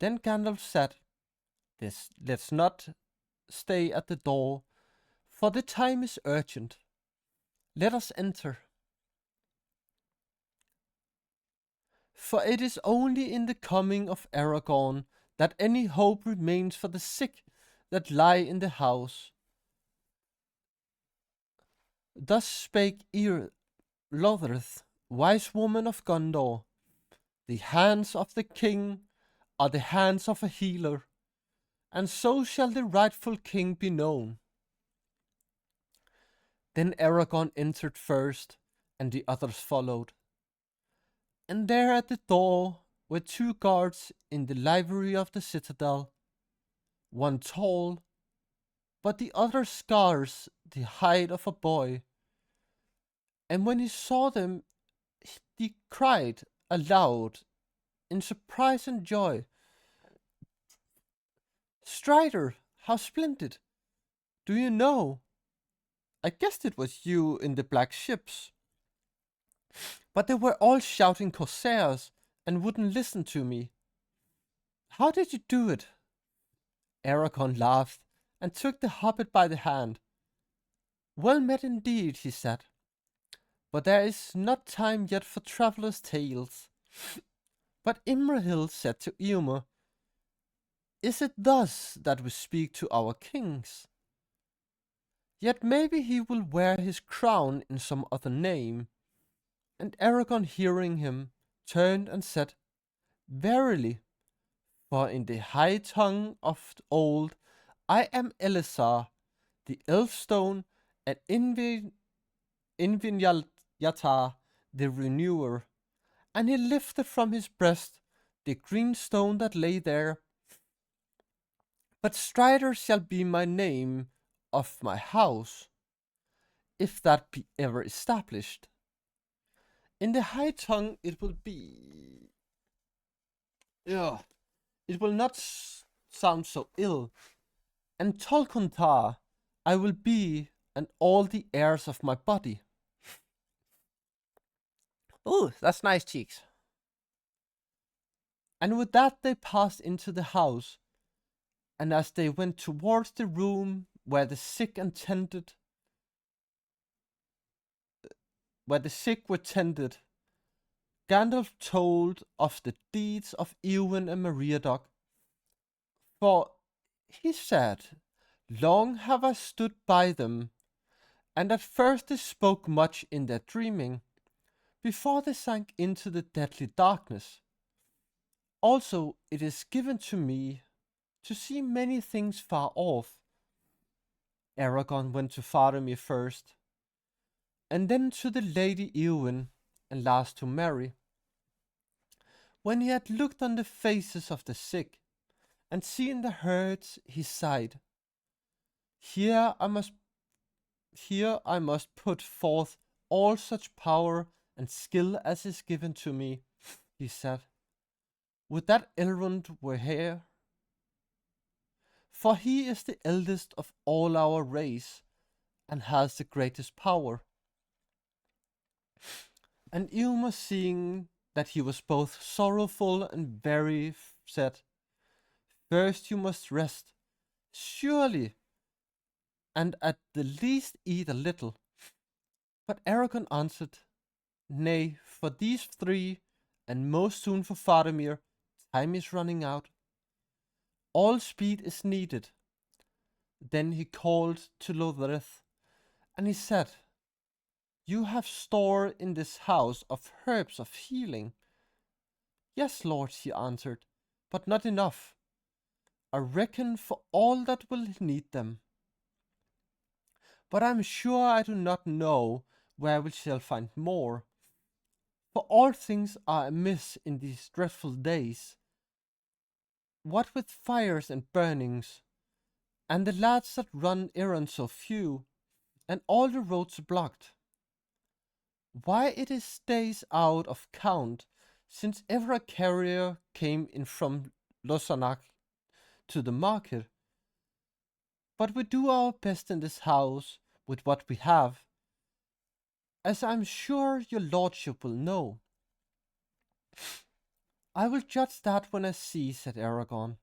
Then Gandalf said, "Let's not stay at the door, for the time is urgent. Let us enter. For it is only in the coming of Aragorn that any hope remains for the sick that lie in the house." Thus spake Lothrith, wise woman of Gondor. "The hands of the king are the hands of a healer, and so shall the rightful king be known." Then Aragorn entered first, and the others followed. And there at the door were two guards in the livery of the citadel, one tall but the other scars the height of a boy, and when he saw them, he cried aloud in surprise and joy, "Strider, how splendid! Do you know? I guessed it was you in the black ships, but they were all shouting corsairs and wouldn't listen to me. How did you do it?" Aragorn laughed and took the hobbit by the hand. "Well met indeed," he said, "but there is not time yet for travelers' tales." But Imrahil said to Eomer, "Is it thus that we speak to our kings? Yet maybe he will wear his crown in some other name." And Aragorn, hearing him, turned and said, "Verily, for in the high tongue of old I am Elisar, the Elfstone, and Invinyatar, the Renewer." And he lifted from his breast the green stone that lay there. "But Strider shall be my name of my house, if that be ever established. In the high tongue it will be. Yeah, it will not sound so ill. And Tolkontar I will be, and all the heirs of my body." Ooh, that's nice, cheeks. And with that they passed into the house, and as they went towards the room where the sick were tended, Gandalf told of the deeds of Eowyn and Meriadoc. For, he said, "Long have I stood by them, and at first they spoke much in their dreaming, before they sank into the deadly darkness. Also it is given to me to see many things far off." Aragorn went to Faramir first, and then to the Lady Eowyn, and last to Merry. When he had looked on the faces of the sick, and seen the hurts, he sighed, Here I must put forth all such power and skill as is given to me," he said. "Would that Elrond were here, for he is the eldest of all our race, and has the greatest power." And Eomer, seeing that he was both sorrowful and very, said, "First you must rest, surely, and at the least eat a little." But Aragorn answered, "Nay, for these three, and most soon for Faramir, time is running out. All speed is needed." Then he called to Lothrith, and he said, "You have store in this house of herbs of healing." "Yes, lord," she answered, "but not enough. I reckon for all that will need them. But I am sure I do not know where we shall find more. For all things are amiss in these dreadful days. What with fires and burnings, and the lads that run errands so few, and all the roads blocked. Why, it is days out of count since ever a carrier came in from Losanach to the market. But we do our best in this house with what we have, as I am sure your lordship will know." "I will judge that when I see," said Aragorn.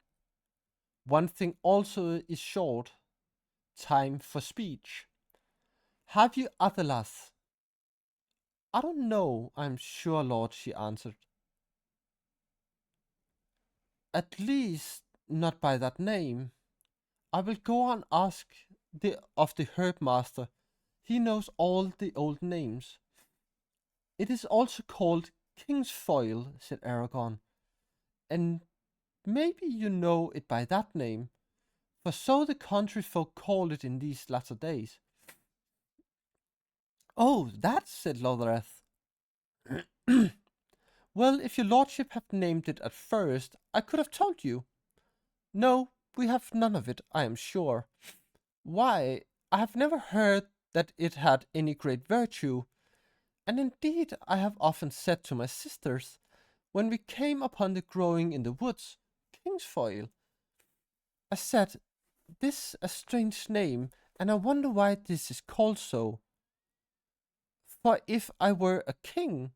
"One thing also is short, time for speech. Have you Athelath?" "I don't know, I am sure, lord," she answered. "At least not by that name. I will go and ask of the herb master. He knows all the old names." "It is also called Kingsfoil," said Aragorn, "and maybe you know it by that name, for so the country folk call it in these latter days." "Oh, that," said Lothrith. "Well, if your lordship had named it at first, I could have told you. No, we have none of it, I am sure. Why, I have never heard that it had any great virtue, and indeed I have often said to my sisters, when we came upon the growing in the woods, kingsfoil, I said, this a strange name, and I wonder why this is called so. For if I were a king,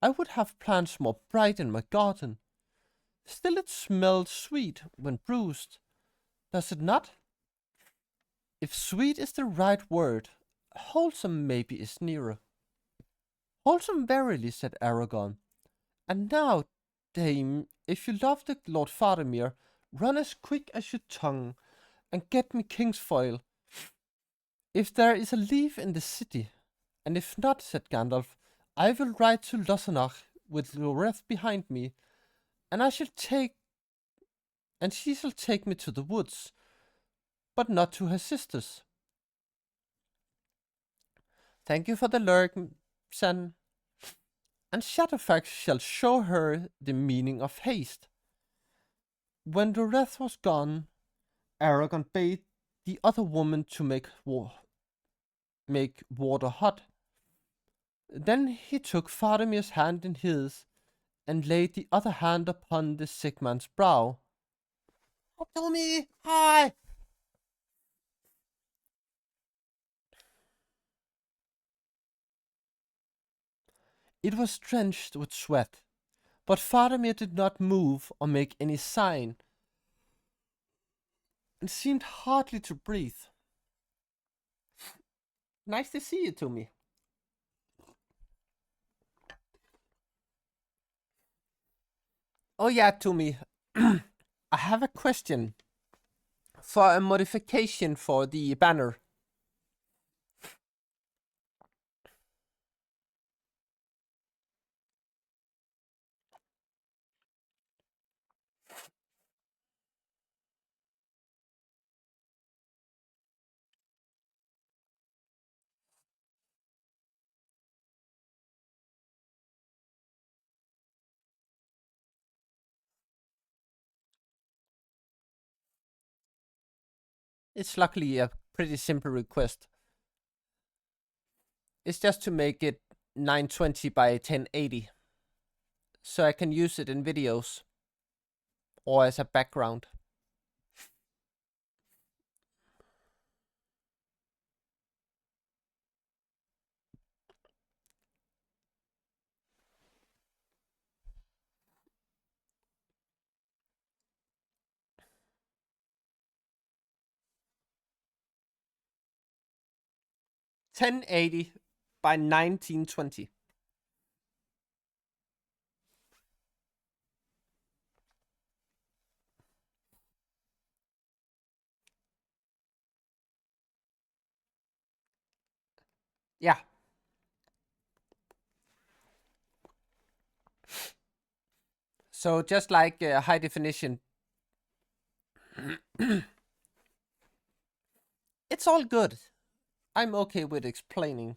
I would have plants more bright in my garden. Still it smells sweet when bruised, does it not? If sweet is the right word, wholesome maybe is nearer. Wholesome verily, said Aragon. And now, dame, if you love the Lord Faramir, run as quick as your tongue, and get me Kingsfoil. If there is a leaf in the city, and if not, said Gandalf, I will ride to Losanach with Loreth behind me, and I shall take and she shall take me to the woods, but not to her sisters. Thank you for the lurk, son, and Shadowfax shall show her the meaning of haste. When Loreth was gone, Aragorn bade the other woman to make water hot. Then he took Faramir's hand in his, and laid the other hand upon the sick man's brow. To me, hi! It was drenched with sweat, but Faramir did not move or make any sign, and seemed hardly to breathe. Nice to see you, Tommy. Oh yeah, Tommy. I have a question for a modification for the banner. It's luckily a pretty simple request. It's just to make it 920 by 1080, so I can use it in videos or as a background. Ten eighty by 1920. Yeah. So just like high definition, it's all good. I'm okay with explaining.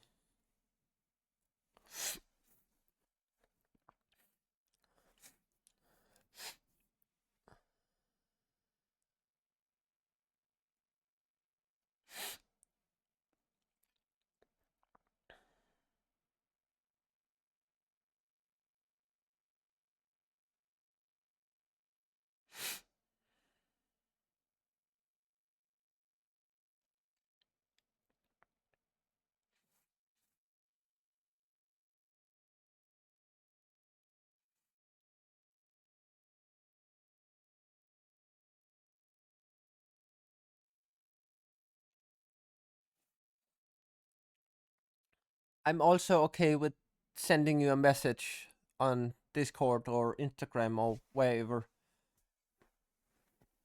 I'm also okay with sending you a message on Discord or Instagram or wherever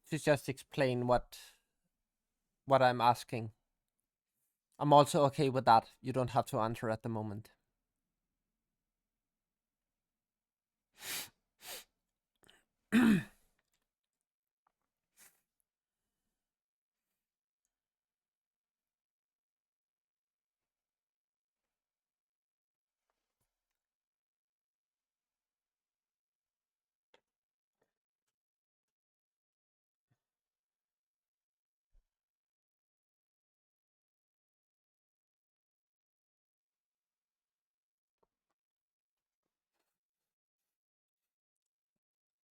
to just explain what I'm asking. I'm also okay with that. You don't have to answer at the moment.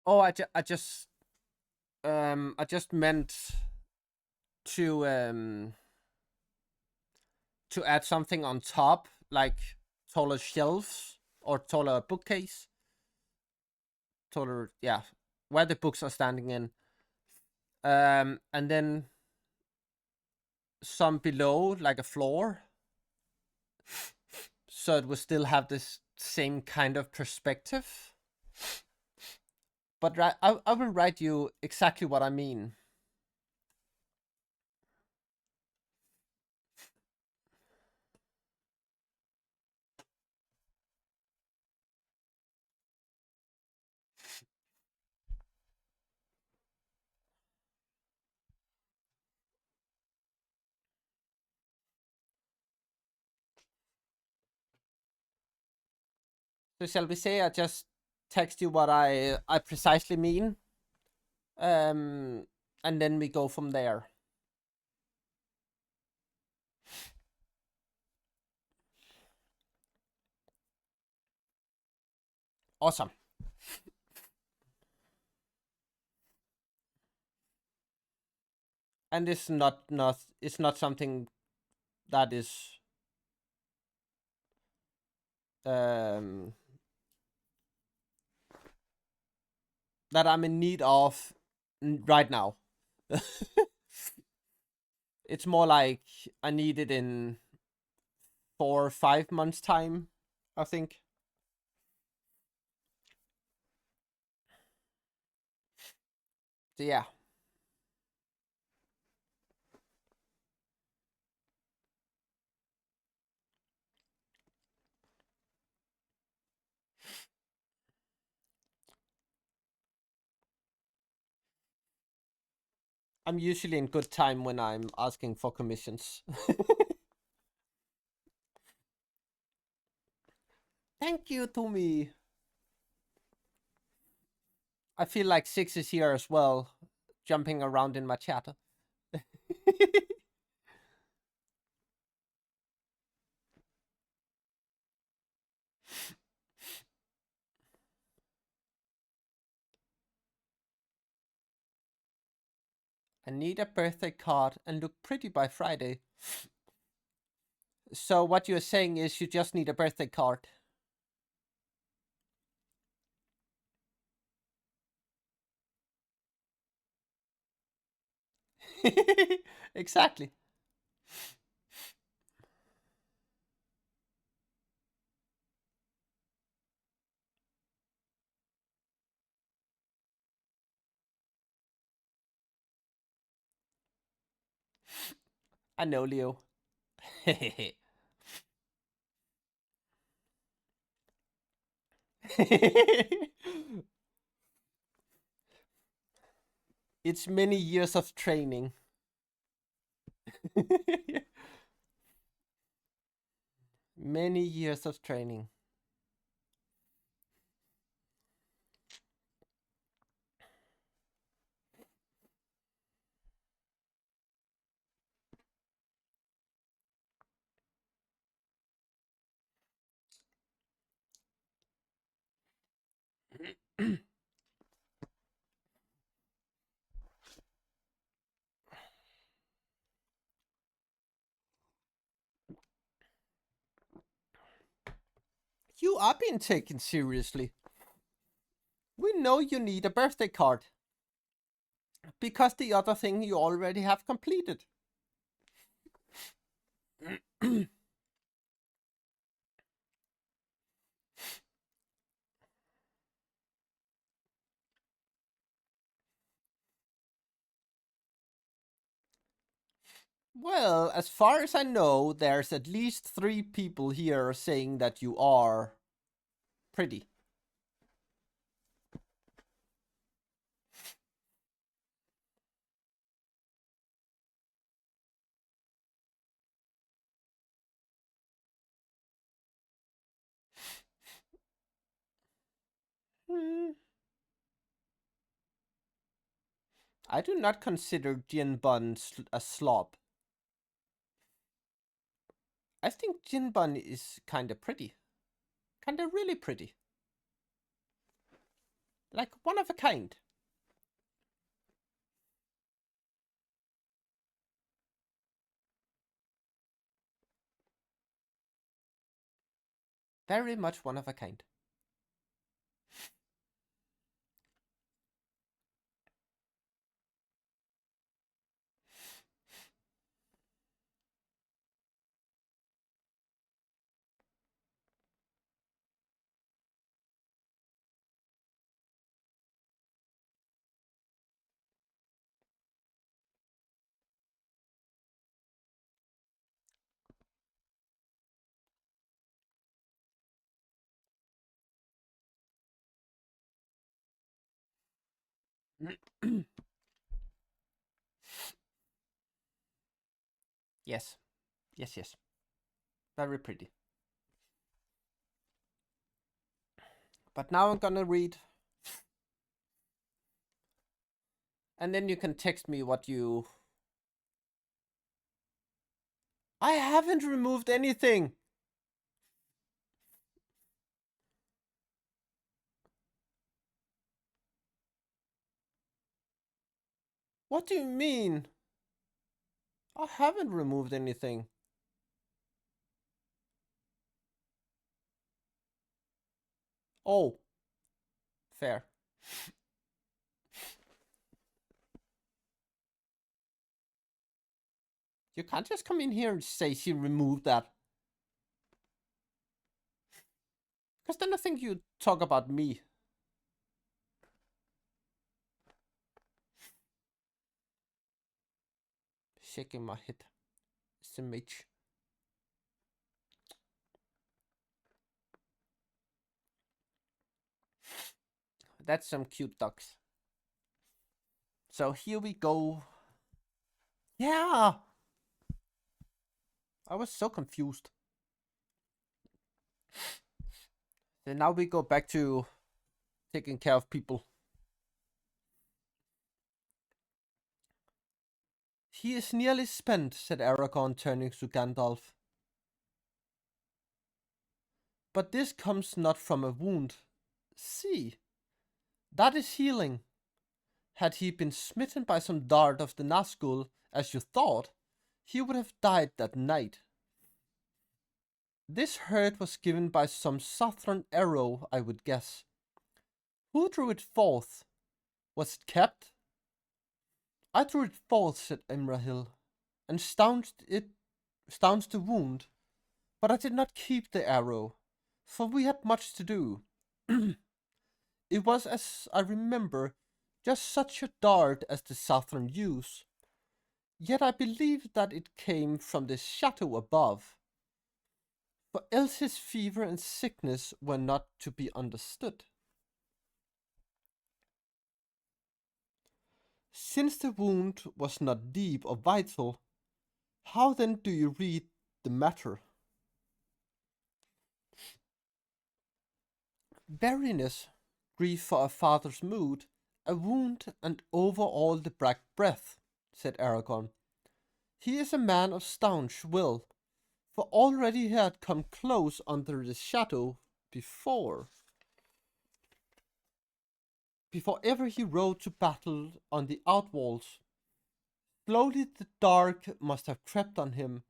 Oh, I just meant to add something on top, like taller shelves or taller bookcase, taller, yeah, where the books are standing in. And then some below, like a floor, so it will still have this same kind of perspective. But I will write you exactly what I mean. So shall we say I just text you what I precisely mean, um, and then we go from there. Awesome. And it's not something that is um that I'm in need of right now. It's more like I need it in 4 or 5 months time, I think. So yeah, I'm usually in good time when I'm asking for commissions. Thank you, Tommy. I feel like Six is here as well, jumping around in my chat. I need a birthday card and look pretty by Friday. So what you're saying is you just need a birthday card. Exactly. I know, Leo. It's many years of training. Many years of training. You are being taken seriously. We know you need a birthday card because the other thing you already have completed. Well, as far as I know, there's at least 3 people here saying that you are pretty. Hmm. I do not consider Jin Bun a slob. I think Jin Bun is kinda pretty. Kinda really pretty. Like one of a kind. Very much one of a kind. Yes, yes, yes. Very pretty. But now I'm gonna read, and then you can text me what you. I haven't removed anything! What do you mean? I haven't removed anything. Oh, fair. You can't just come in here and say she removed that. Because then I think you talk about me. Shaking my head. SMH. That's some cute ducks. So here we go. Yeah! I was so confused. Then now we go back to taking care of people. He is nearly spent, said Aragorn, turning to Gandalf. But this comes not from a wound. See, that is healing. Had he been smitten by some dart of the Nazgul, as you thought, he would have died that night. This hurt was given by some southern arrow, I would guess. Who drew it forth? Was it kept? I drew it forth, said Imrahil, and staunched the wound, but I did not keep the arrow, for we had much to do. It was, as I remember, just such a dart as the Southern use, yet I believe that it came from the shadow above, for else his fever and sickness were not to be understood. Since the wound was not deep or vital, how then do you read the matter? Weariness, grief for a father's mood, a wound, and over all the black breath, said Aragorn. He is a man of staunch will, for already he had come close under the shadow before. Before ever he rode to battle on the outwalls. Slowly the dark must have crept on him,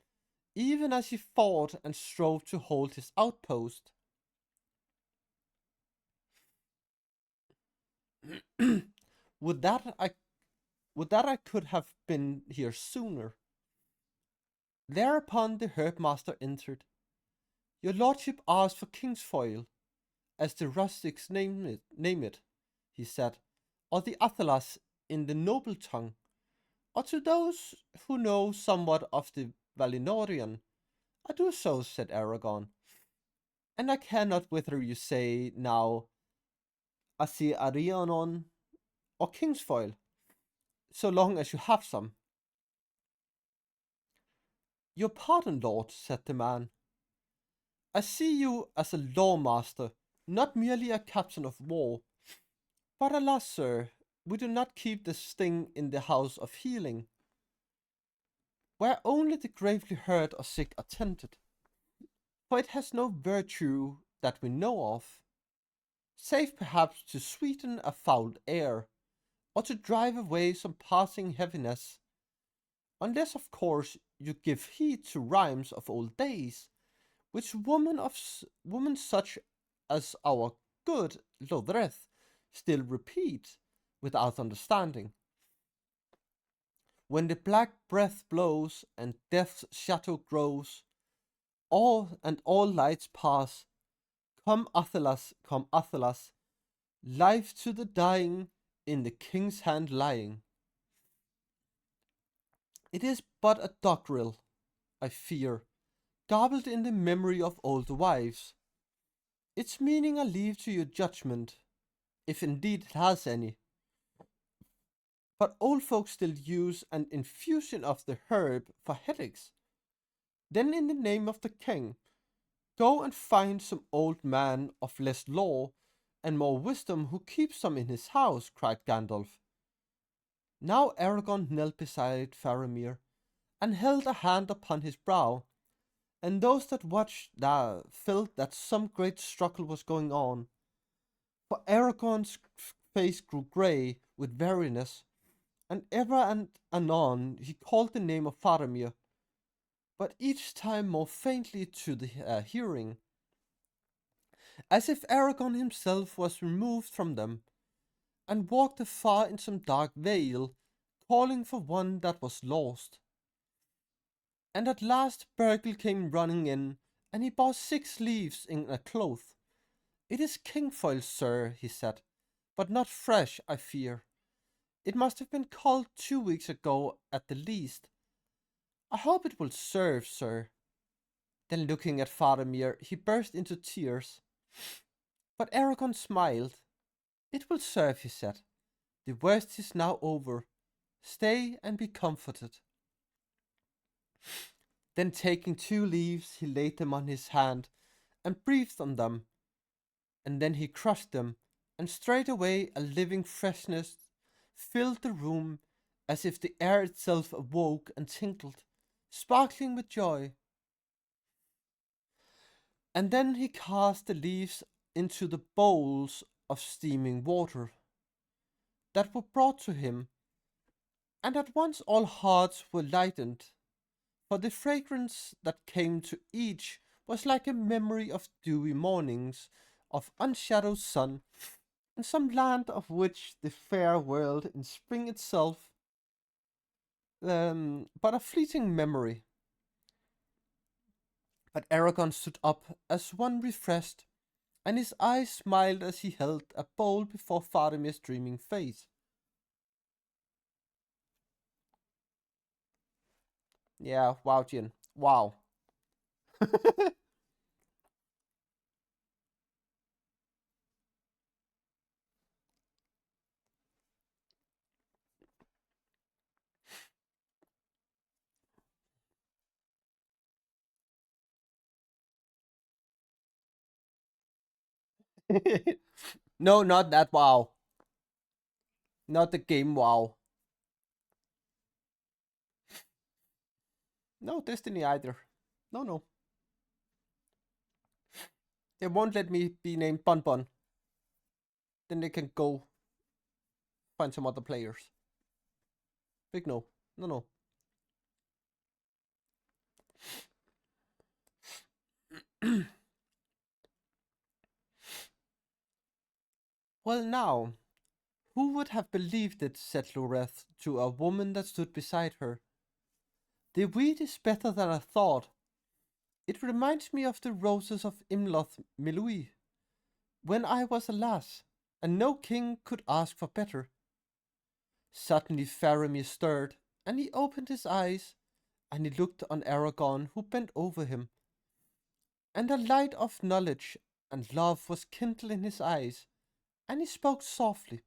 even as he fought and strove to hold his outpost. would that I would that I could have been here sooner. Thereupon the herbmaster entered. Your lordship asked for Kingsfoil, as the rustics name it, he said, or the Athalas in the noble tongue, or to those who know somewhat of the Valinorian. I do so, said Aragorn, and I care not whether you say now Asi Arianon or Kingsfoil, so long as you have some. Your pardon, lord, said the man. I see you as a lawmaster, not merely a captain of war. But alas, sir, we do not keep the sting in the house of healing, where only the gravely hurt or sick are tended, for it has no virtue that we know of. save perhaps to sweeten a foul air, or to drive away some passing heaviness, unless of course you give heed to rhymes of old days, which women such as our good LOTR still repeat without understanding. When the black breath blows and death's shadow grows, all lights pass, come Athelas, life to the dying, in the king's hand lying. It is but a doggerel, I fear, garbled in the memory of old wives. Its meaning I leave to your judgment, if indeed it has any. But old folks still use an infusion of the herb for headaches. Then, in the name of the king, go and find some old man of less law and more wisdom who keeps some in his house, cried Gandalf. Now Aragorn knelt beside Faramir and held a hand upon his brow, and those that watched felt that some great struggle was going on. For Aragorn's face grew grey with weariness, and ever and anon he called the name of Faramir, but each time more faintly to the hearing, as if Aragorn himself was removed from them, and walked afar in some dark vale, calling for one that was lost. And at last Bergil came running in, and he bore 6 leaves in a cloth. It is Kingfoil, sir, he said, but not fresh, I fear. It must have been culled 2 weeks ago at the least. I hope it will serve, sir. Then looking at Faramir, he burst into tears. But Aragorn smiled. It will serve, he said. The worst is now over. Stay and be comforted. Then taking 2 leaves, he laid them on his hand and breathed on them, and then he crushed them, and straightway a living freshness filled the room, as if the air itself awoke and tinkled, sparkling with joy. And then he cast the leaves into the bowls of steaming water that were brought to him, and at once all hearts were lightened, for the fragrance that came to each was like a memory of dewy mornings, of unshadowed sun, in some land of which the fair world in spring itself, but a fleeting memory. But Aragorn stood up as one refreshed, and his eyes smiled as he held a bowl before Faramir's dreaming face. Yeah, wow, Jin. Wow. No, not that wow. Not the game wow. No Destiny either. No, no. They won't let me be named Bun Bun. Then they can go find some other players. Big no. No, no. Well, now, who would have believed it, said Loreth to a woman that stood beside her. The wheat is better than I thought. It reminds me of the roses of Imloth Milui, when I was a lass, and no king could ask for better. Suddenly Faramir stirred, and he opened his eyes, and he looked on Aragorn, who bent over him, and a light of knowledge and love was kindled in his eyes, and he spoke softly.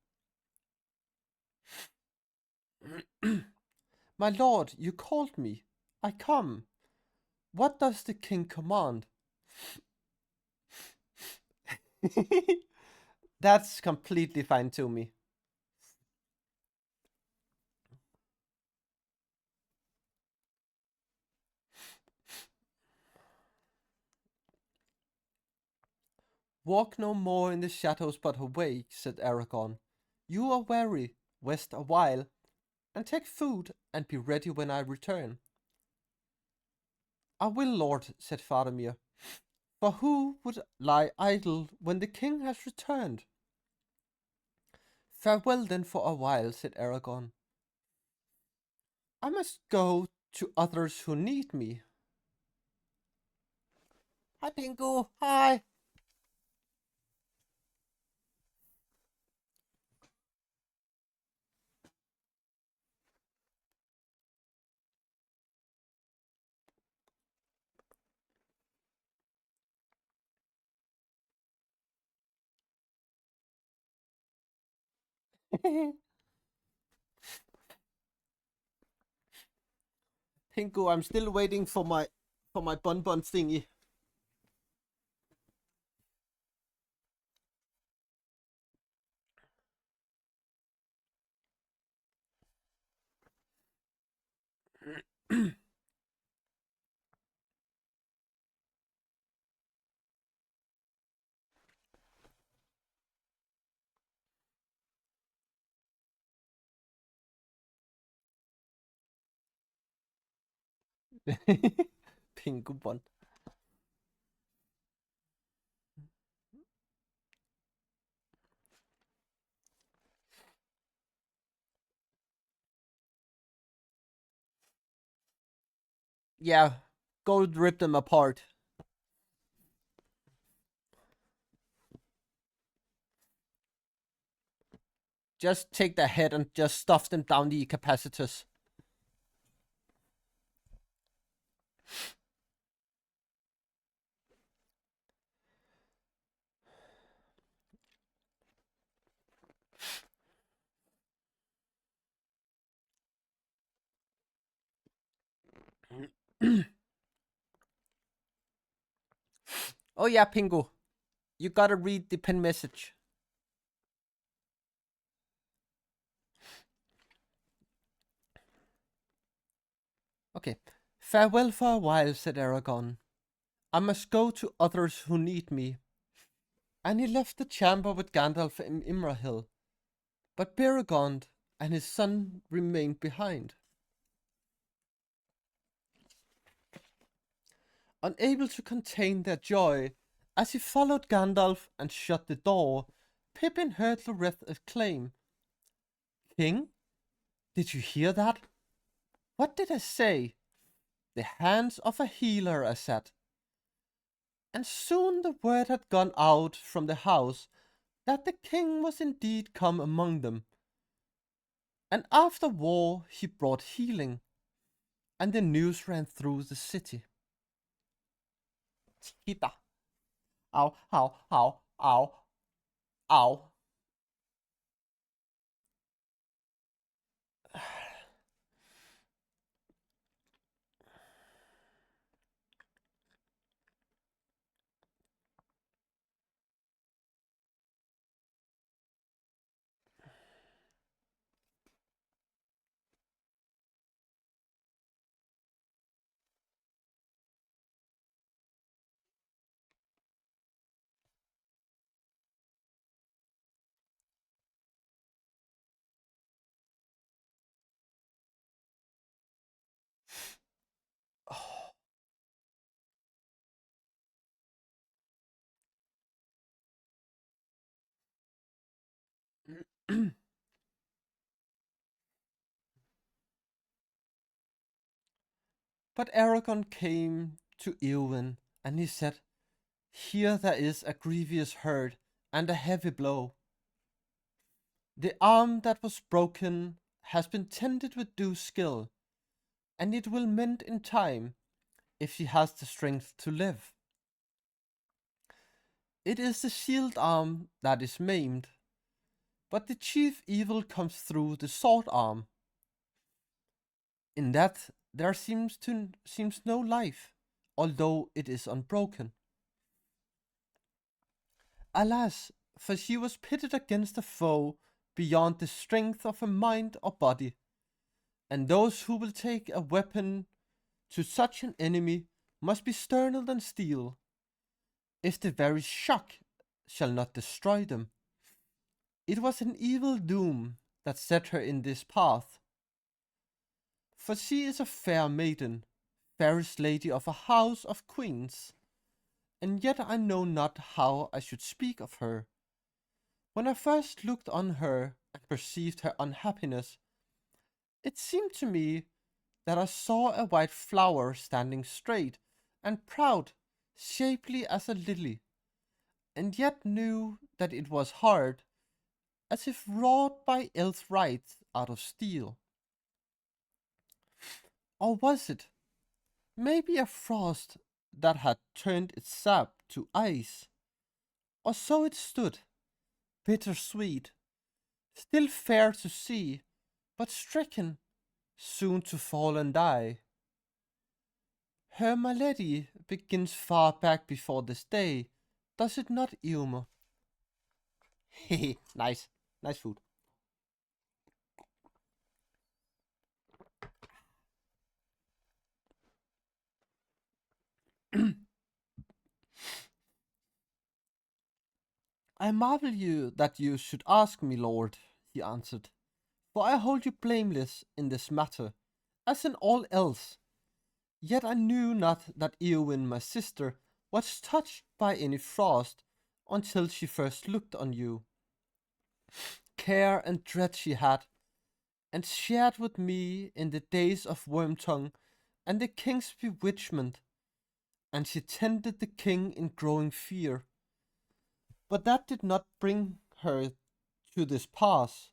My lord, you called me. I come. What does the king command? That's completely fine to me. Walk no more in the shadows but awake, said Aragorn. You are weary, rest a while, and take food, and be ready when I return. I will, lord, said Faramir, for who would lie idle when the king has returned? Farewell then for a while, said Aragorn. I must go to others who need me. Hi, Pingu. Hi. Pingu, I'm still waiting for my bun thingy. Pingu bun. Yeah, go rip them apart. Just take the head and just stuff them down the capacitors. Oh yeah, Pingu. You gotta read the pen message. Okay. Farewell for a while, said Aragorn. I must go to others who need me. And he left the chamber with Gandalf and Imrahil. But Beregond and his son remained behind. Unable to contain their joy, as he followed Gandalf and shut the door, Pippin heard Loreth exclaim, King, did you hear that? What did I say? The hands of a healer, I said. And soon the word had gone out from the house that the king was indeed come among them. And after war he brought healing, and the news ran through the city. Chiquita. Ow, ow, ow, ow, ow. But Aragorn came to Eowyn, and he said, Here there is a grievous hurt and a heavy blow. The arm that was broken has been tended with due skill, and it will mend in time if she has the strength to live. It is the shield arm that is maimed, but the chief evil comes through the sword arm. In that there seems no life, although it is unbroken. Alas, for she was pitted against a foe beyond the strength of a mind or body, and those who will take a weapon to such an enemy must be sterner than steel. If the very shock shall not destroy them. It was an evil doom that set her in this path, for she is a fair maiden, fairest lady of a house of queens, and yet I know not how I should speak of her. When I first looked on her and perceived her unhappiness, it seemed to me that I saw a white flower standing straight and proud, shapely as a lily, and yet knew that it was hard, as if wrought by elf right out of steel. Or was it, maybe, a frost that had turned its sap to ice? Or so it stood, bitter sweet, still fair to see, but stricken, soon to fall and die. Her malady begins far back before this day, does it not, Ilma? Hehe, nice. Nice food. I marvel you that you should ask me, lord, he answered, for I hold you blameless in this matter, as in all else. Yet I knew not that Eowyn, my sister, was touched by any frost until she first looked on you. Care and dread she had, and shared with me in the days of Wormtongue and the king's bewitchment, and she tended the king in growing fear. But that did not bring her to this pass.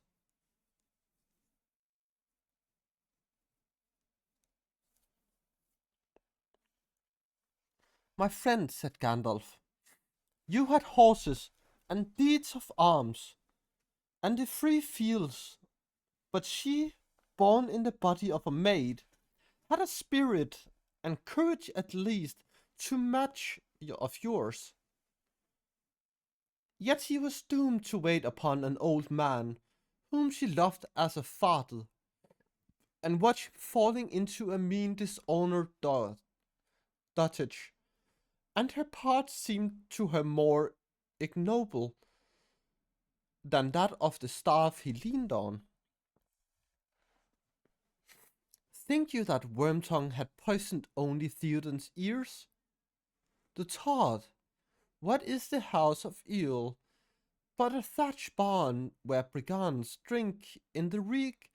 My friend, said Gandalf, you had horses and deeds of arms, and the free fields, but she, born in the body of a maid, had a spirit and courage at least to match of yours. Yet she was doomed to wait upon an old man whom she loved as a father, and watch him falling into a mean dishonored dotage, and her part seemed to her more ignoble than that of the staff he leaned on. Think you that Wormtongue had poisoned only Theoden's ears? The thought, what is the house of Eel but a thatched barn where brigands drink in the reek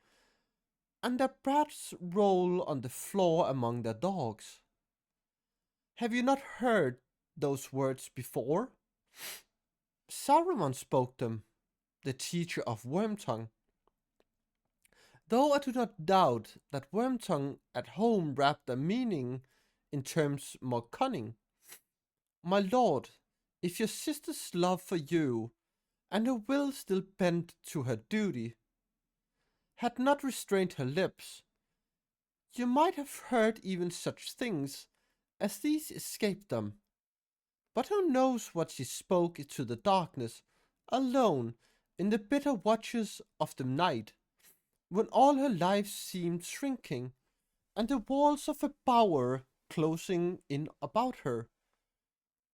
and their brats roll on the floor among their dogs? Have you not heard those words before? Saruman spoke them, the teacher of Wormtongue. Though I do not doubt that Wormtongue at home wrapped their meaning in terms more cunning. My lord, if your sister's love for you, and her will still bent to her duty, had not restrained her lips, you might have heard even such things as these escape them. But who knows what she spoke to the darkness, alone, in the bitter watches of the night, when all her life seemed shrinking, and the walls of a bower closing in about her,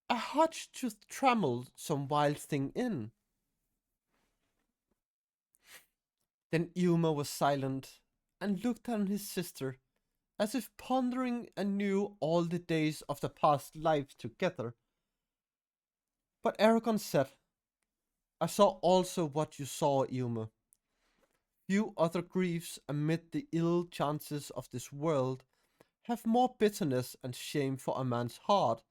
a hutch to trammel some wild thing in. Then Ilma was silent, and looked on his sister, as if pondering anew all the days of the past life together. But Aragorn said, I saw also what you saw, Ilma. Few other griefs amid the ill chances of this world have more bitterness and shame for a man's heart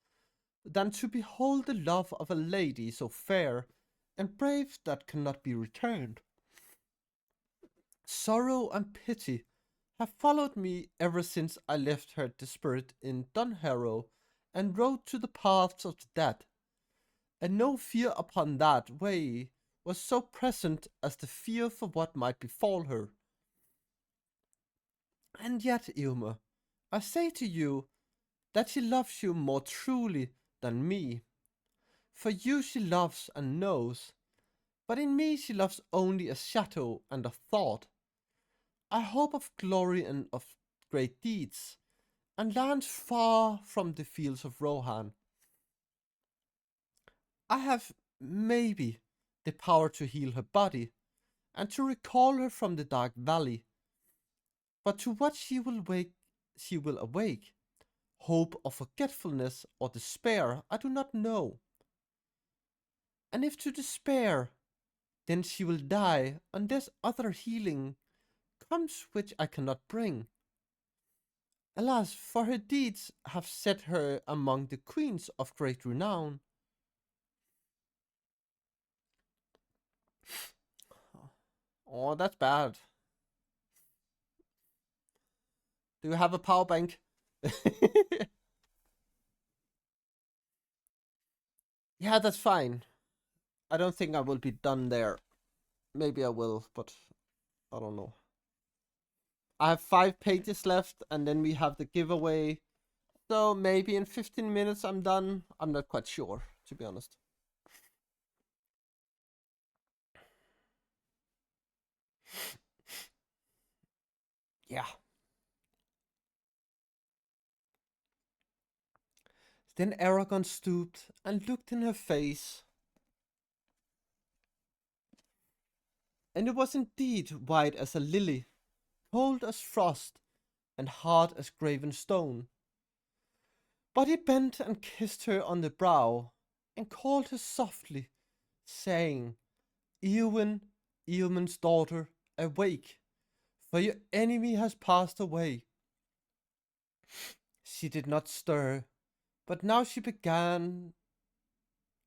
than to behold the love of a lady so fair and brave that cannot be returned. Sorrow and pity have followed me ever since I left her desperate in Dunharrow and rode to the paths of the dead, and no fear upon that way was so present as the fear for what might befall her. And yet, Ilma, I say to you that she loves you more truly than me. For you she loves and knows, but in me she loves only a shadow and a thought. I hope of glory and of great deeds, and lands far from the fields of Rohan. I have maybe the power to heal her body and to recall her from the dark valley. But to what she will awake, hope or forgetfulness or despair, I do not know. And if to despair, then she will die unless other healing comes which I cannot bring. Alas, for her deeds have set her among the queens of great renown. Oh, that's bad. Do you have a power bank? Yeah, that's fine. I don't think I will be done there. Maybe I will, but I don't know. I have 5 pages left, and then we have the giveaway. So maybe in 15 minutes I'm done. I'm not quite sure, to be honest. Yeah. Then Aragon stooped and looked in her face, and it was indeed white as a lily, cold as frost, and hard as graven stone. But he bent and kissed her on the brow, and called her softly, saying, Eowyn, Eowyn's daughter, awake, for your enemy has passed away. She did not stir, but now she began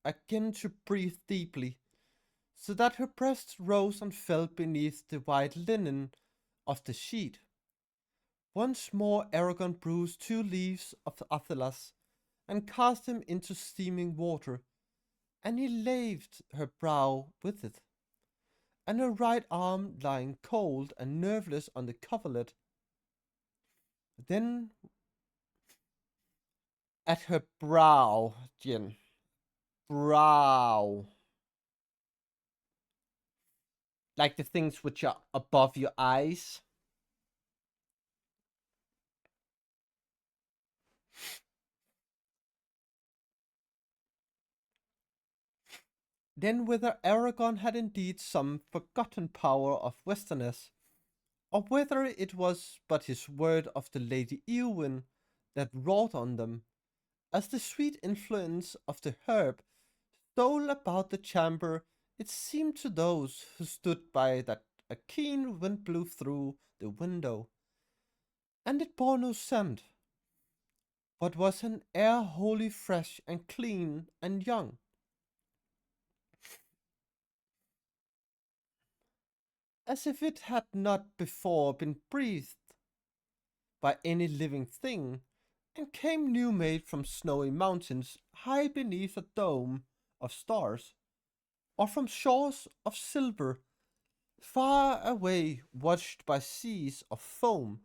again to breathe deeply, so that her breast rose and fell beneath the white linen of the sheet. Once more Aragon bruised 2 leaves of Athelas and cast them into steaming water, and he laved her brow with it, and her right arm lying cold and nerveless on the coverlet. Then at her brow, Jin, brow, like the things which are above your eyes. Then whether Aragon had indeed some forgotten power of Westerness, or whether it was but his word of the Lady Eowyn that wrought on them, as the sweet influence of the herb stole about the chamber, it seemed to those who stood by that a keen wind blew through the window, and it bore no scent, but was an air wholly fresh and clean and young, as if it had not before been breathed by any living thing, and came new made from snowy mountains high beneath a dome of stars, or from shores of silver far away watched by seas of foam.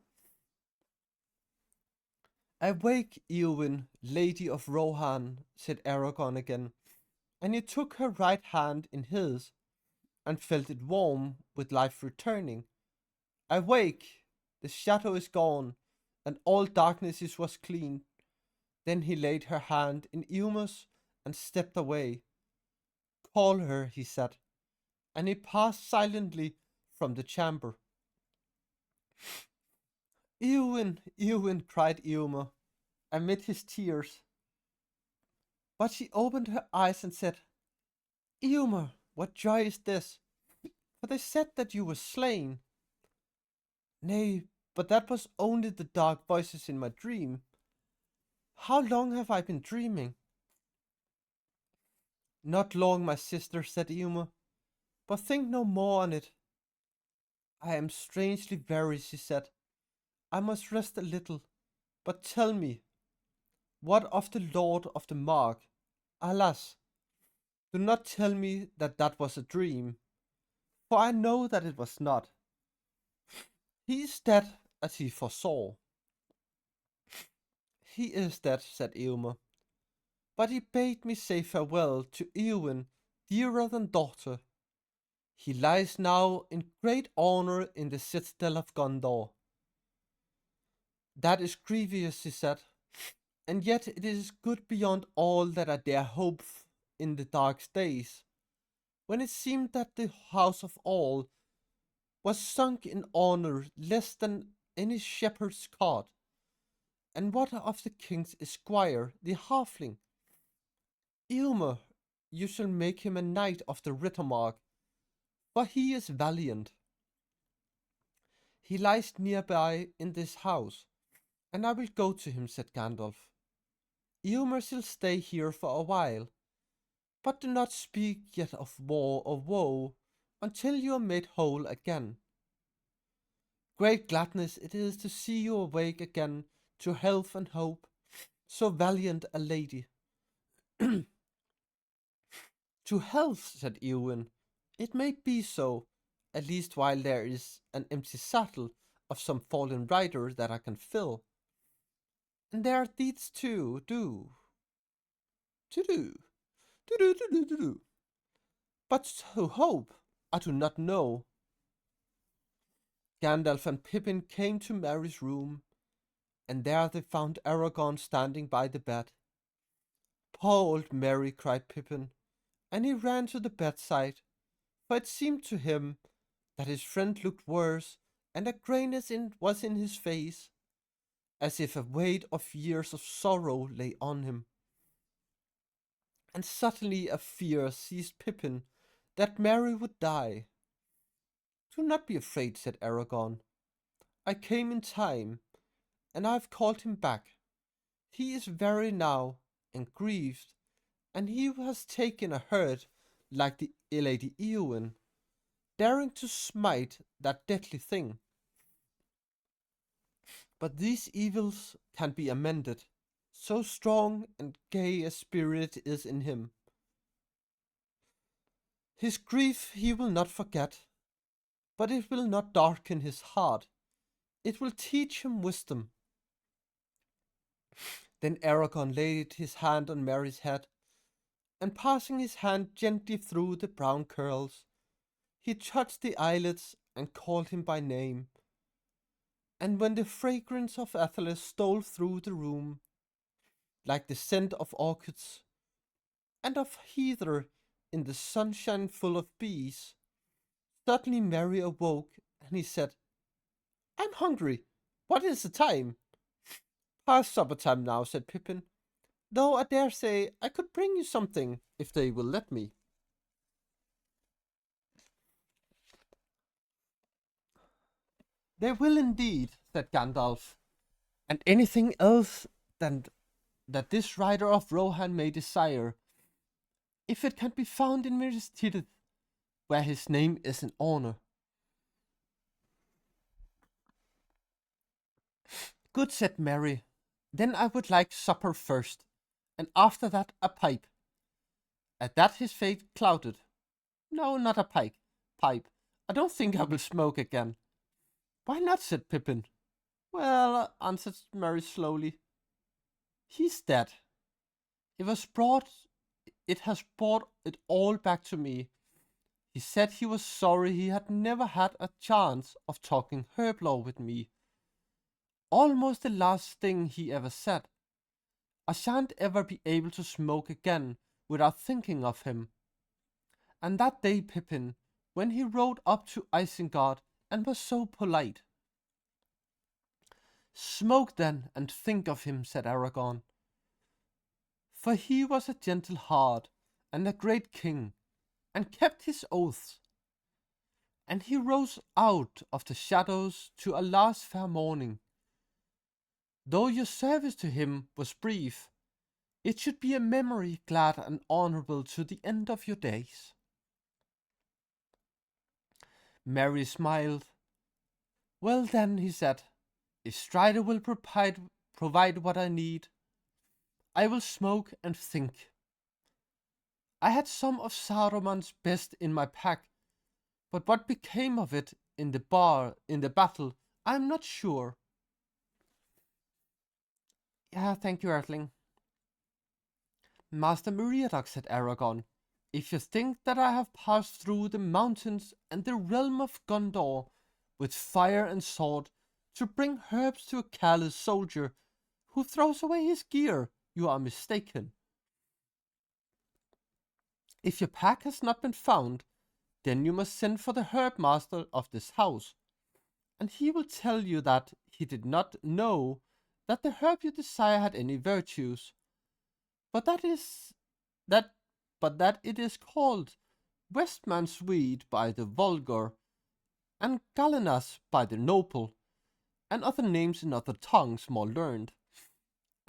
Awake, Eowyn, Lady of Rohan, said Aragon again, and he took her right hand in his, and felt it warm with life returning. Awake, the shadow is gone, and all darkness was clean. Then he laid her hand in Eomer's and stepped away. Call her, he said, and he passed silently from the chamber. Eowyn, Eowyn, cried Eomer, amid his tears. But she opened her eyes and said, Eomer, what joy is this? For they said that you were slain. Nay, but that was only the dark voices in my dream. How long have I been dreaming? Not long, my sister, said Eomer, but think no more on it. I am strangely weary, she said. I must rest a little, but tell me, what of the Lord of the Mark? Alas, do not tell me that that was a dream, for I know that it was not. He is dead, as he foresaw. He is dead, said Eomer, but he bade me say farewell to Eowyn, dearer than daughter. He lies now in great honor in the citadel of Gondor. That is grievous, he said, and yet it is good beyond all that I dare hope in the dark days, when it seemed that the house of all was sunk in honor less than any shepherd's cot. And what of the king's esquire, the halfling? Ilmer, you shall make him a knight of the Rittermark, for he is valiant. He lies nearby in this house, and I will go to him, said Gandalf. Ilmer shall stay here for a while, but do not speak yet of war or woe until you are made whole again. Great gladness it is to see you awake again to health and hope, so valiant a lady. To health, said Eowyn. It may be so, at least while there is an empty saddle of some fallen rider that I can fill. And there are deeds too, to do. But to hope, I do not know. Gandalf and Pippin came to Merry's room, and there they found Aragorn standing by the bed. Poor old Merry, cried Pippin, and he ran to the bedside, for it seemed to him that his friend looked worse, and a grayness was in his face, as if a weight of years of sorrow lay on him. And suddenly a fear seized Pippin that Merry would die. Do not be afraid, said Aragorn. I came in time, and I have called him back. He is weary now, and grieved, and he has taken a hurt like the Lady Eowyn, daring to smite that deadly thing. But these evils can be amended, so strong and gay a spirit is in him. His grief he will not forget, but it will not darken his heart. It will teach him wisdom. Then Aragorn laid his hand on Merry's head, and passing his hand gently through the brown curls, he touched the eyelids and called him by name. And when the fragrance of Athelas stole through the room, like the scent of orchids and of heather in the sunshine full of bees, suddenly Merry awoke, and he said, I'm hungry. What is the time? Past supper time now, said Pippin, though I dare say I could bring you something if they will let me. They will indeed, said Gandalf, and anything else than that this rider of Rohan may desire, if it can be found in Minas Tirith, where his name is in honor. Good, said Merry. Then I would like supper first, and after that a pipe. At that his face clouded. No, not a pipe. I don't think I will smoke again. Why not, said Pippin. Well, answered Merry slowly, he's dead. It has brought it all back to me. He said he was sorry he had never had a chance of talking herb-lore with me. Almost the last thing he ever said. I shan't ever be able to smoke again without thinking of him. And that day, Pippin, when he rode up to Isengard and was so polite. Smoke then and think of him, said Aragorn. For he was a gentle heart and a great king, and kept his oaths. And he rose out of the shadows to a last fair morning. Though your service to him was brief, it should be a memory glad and honorable to the end of your days. Merry smiled. Well then, he said, if Strider will provide what I need, I will smoke and think. I had some of Saruman's best in my pack, but what became of it in the battle, I am not sure. Yeah, thank you, Earthling. Master Meriadoc, said Aragorn, if you think that I have passed through the mountains and the realm of Gondor with fire and sword to bring herbs to a careless soldier who throws away his gear, you are mistaken. If your pack has not been found, then you must send for the herb master of this house, and he will tell you that he did not know that the herb you desire had any virtues, but that is that but that it is called Westman's weed by the vulgar, and Galenas by the noble, and other names in other tongues more learned.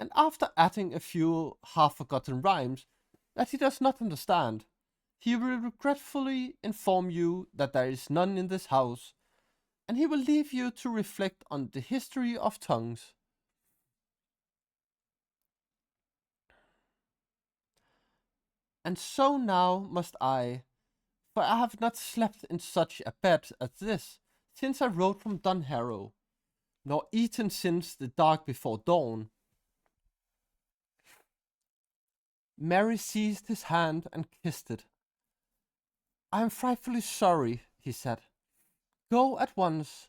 And after adding a few half forgotten rhymes that he does not understand, he will regretfully inform you that there is none in this house, and he will leave you to reflect on the history of tongues. And so now must I, for I have not slept in such a bed as this since I rode from Dunharrow, nor eaten since the dark before dawn. Mary seized his hand and kissed it. I am frightfully sorry, he said. Go at once.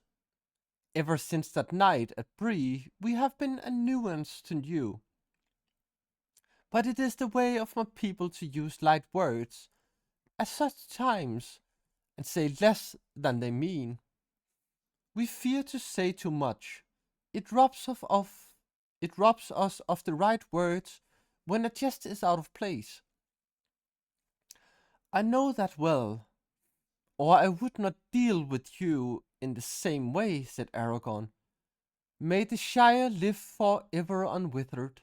Ever since that night at Bree, we have been a nuisance to you. But it is the way of my people to use light words at such times, and say less than they mean. We fear to say too much. It robs us of the right words when a jest is out of place. I know that well, or I would not deal with you in the same way, said Aragorn. May the Shire live for ever unwithered.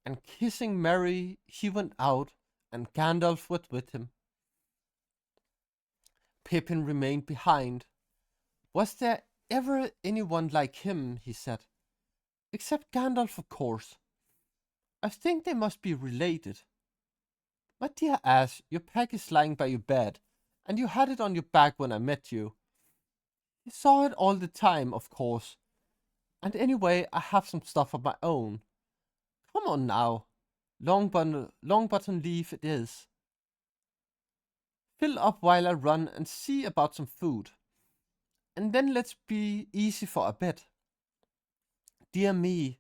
And kissing Mary, he went out, and Gandalf went with him. Pippin remained behind. Was there ever anyone like him, he said. Except Gandalf, of course. I think they must be related. My dear ass, your pack is lying by your bed, and you had it on your back when I met you. You saw it all the time, of course. And anyway, I have some stuff of my own. Come on now. Longbottom leaf it is. Fill up while I run and see about some food. And then let's be easy for a bit. Dear me.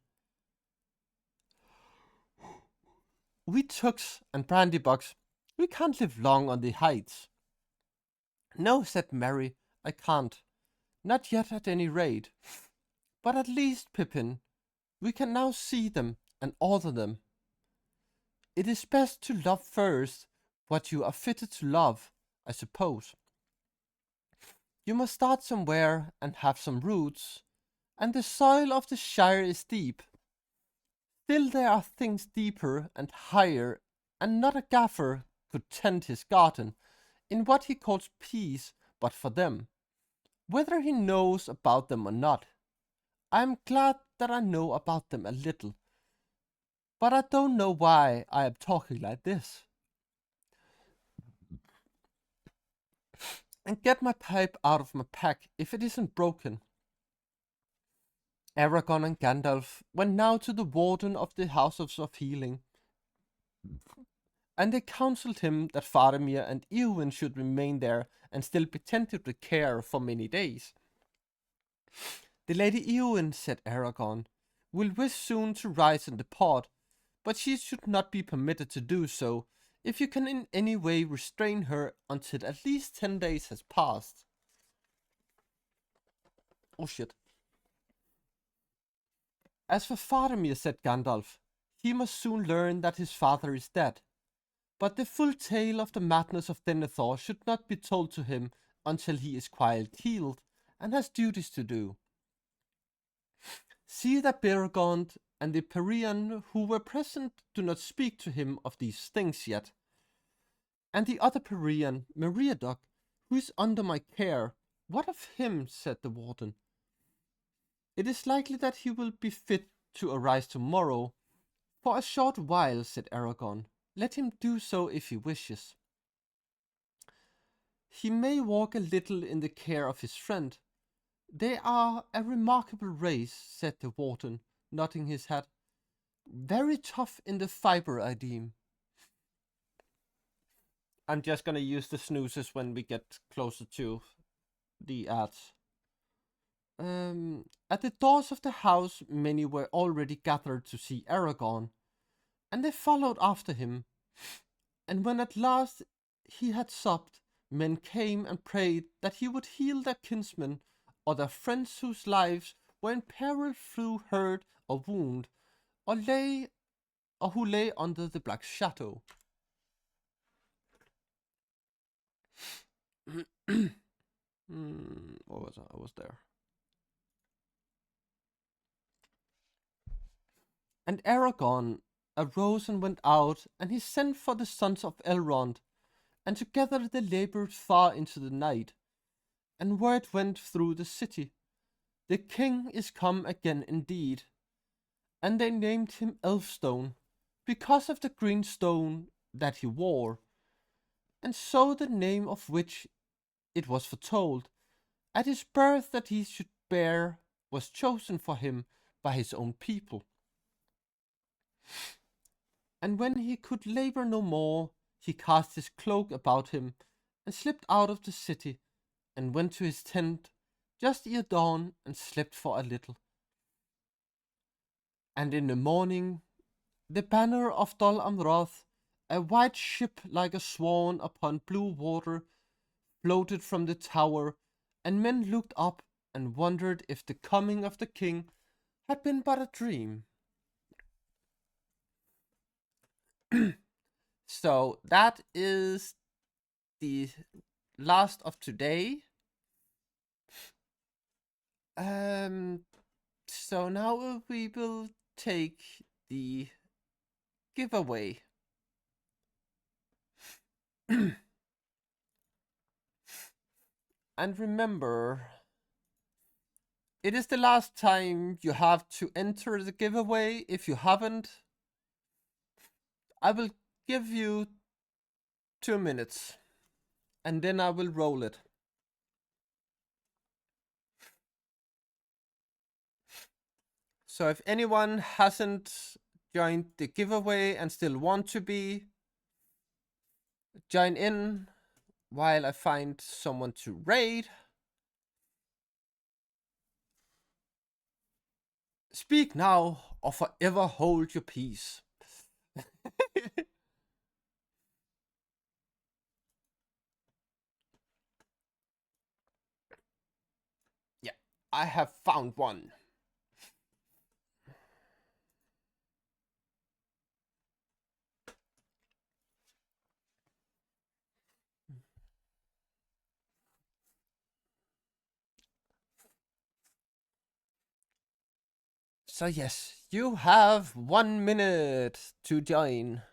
We Tooks and Brandybucks, we can't live long on the heights. No, said Mary, I can't. Not yet at any rate. But at least, Pippin, we can now see them and order them. It is best to love first what you are fitted to love, I suppose. You must start somewhere and have some roots, and the soil of the Shire is deep. Still there are things deeper and higher, and not a gaffer could tend his garden in what he calls peace but for them, whether he knows about them or not. I am glad that I know about them a little, but I don't know why I am talking like this. And get my pipe out of my pack if it isn't broken. Aragorn and Gandalf went now to the warden of the Houses of Healing, and they counselled him that Faramir and Eowyn should remain there and still be tended with care for many days. The Lady Eowyn, said Aragorn, will wish soon to rise and depart, but she should not be permitted to do so if you can in any way restrain her until at least 10 days has passed. Oh shit. As for Faramir, said Gandalf, he must soon learn that his father is dead. But the full tale of the madness of Denethor should not be told to him until he is quite healed and has duties to do. See that Beregond and the Parian who were present do not speak to him of these things yet. And the other Parian, Meriadoc, who is under my care, what of him? Said the warden. It is likely that he will be fit to arise tomorrow. For a short while, said Aragorn. Let him do so if he wishes. He may walk a little in the care of his friend. They are a remarkable race, said the warden, nodding his head. Very tough in the fibre, I deem. I'm just gonna use the snoozes when we get closer to the ads. At the doors of the house, many were already gathered to see Aragorn, and they followed after him. And when at last he had supped, men came and prayed that he would heal their kinsmen or their friends whose lives were in peril through hurt or wound, or who lay under the black shadow. What was I? I was there. And Aragorn arose and went out, and he sent for the sons of Elrond, and together they labored far into the night. And word went through the city, the king is come again indeed. And they named him Elfstone, because of the green stone that he wore, and so the name of which it was foretold at his birth that he should bear was chosen for him by his own people. And when he could labor no more, he cast his cloak about him, and slipped out of the city, and went to his tent just ere dawn, and slept for a little. And in the morning the banner of Dol Amroth, a white ship like a swan upon blue water, floated from the tower, and men looked up and wondered if the coming of the king had been but a dream. So that is the last of today. So now we will take the giveaway. And remember, it is the last time you have to enter the giveaway. If you haven't, I will give you 2 minutes and then I will roll it. So if anyone hasn't joined the giveaway and still want to be, join in while I find someone to raid. Speak now or forever hold your peace. Yeah, I have found one. So yes, you have 1 minute to join.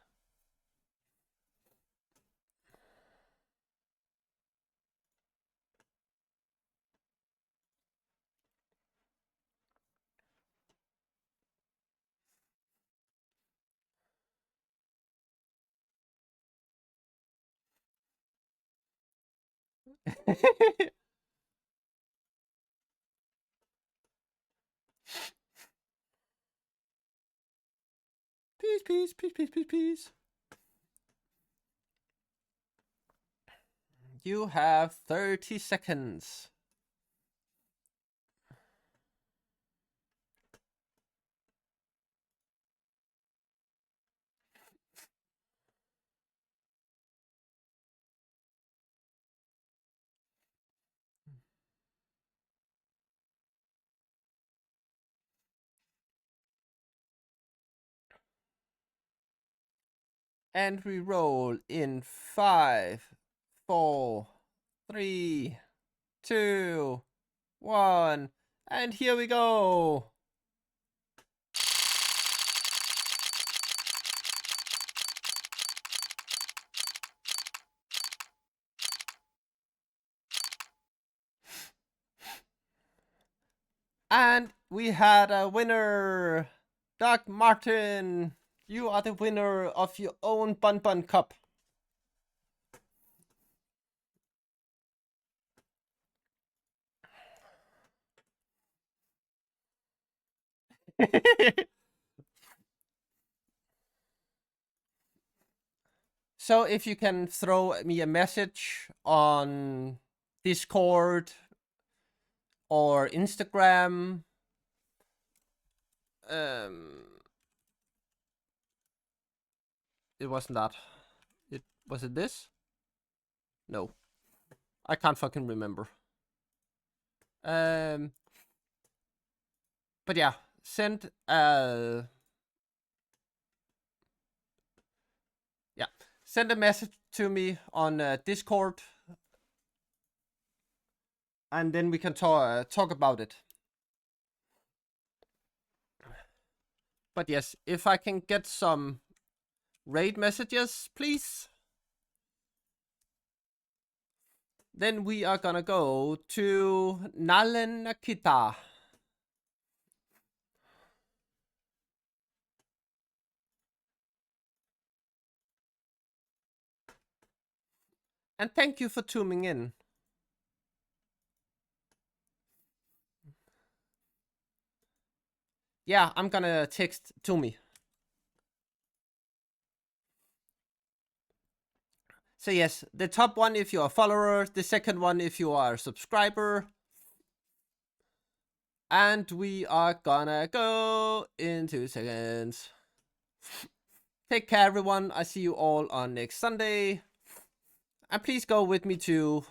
Peace, peace, peace, peace, peace, peace. You have 30 seconds. And we roll in 5, 4, 3, 2, 1. And here we go. And we had a winner. Doug Martin, you are the winner of your own Bun Bun Cup. So if you can throw me a message on Discord or Instagram, it wasn't that. It was it this? No, I can't fucking remember. But yeah, send send a message to me on Discord, and then we can talk about it. But yes, if I can get some raid messages, please. Then we are gonna go to Nalenakita. And thank you for tuning in. Yeah, I'm gonna text to me. So yes, the top one if you're a follower, the second one if you are a subscriber. And we are gonna go in 2 seconds. Take care, everyone. I see you all on next Sunday. And please go with me to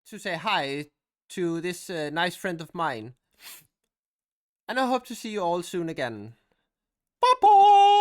say hi to this nice friend of mine. And I hope to see you all soon again. Bye-bye!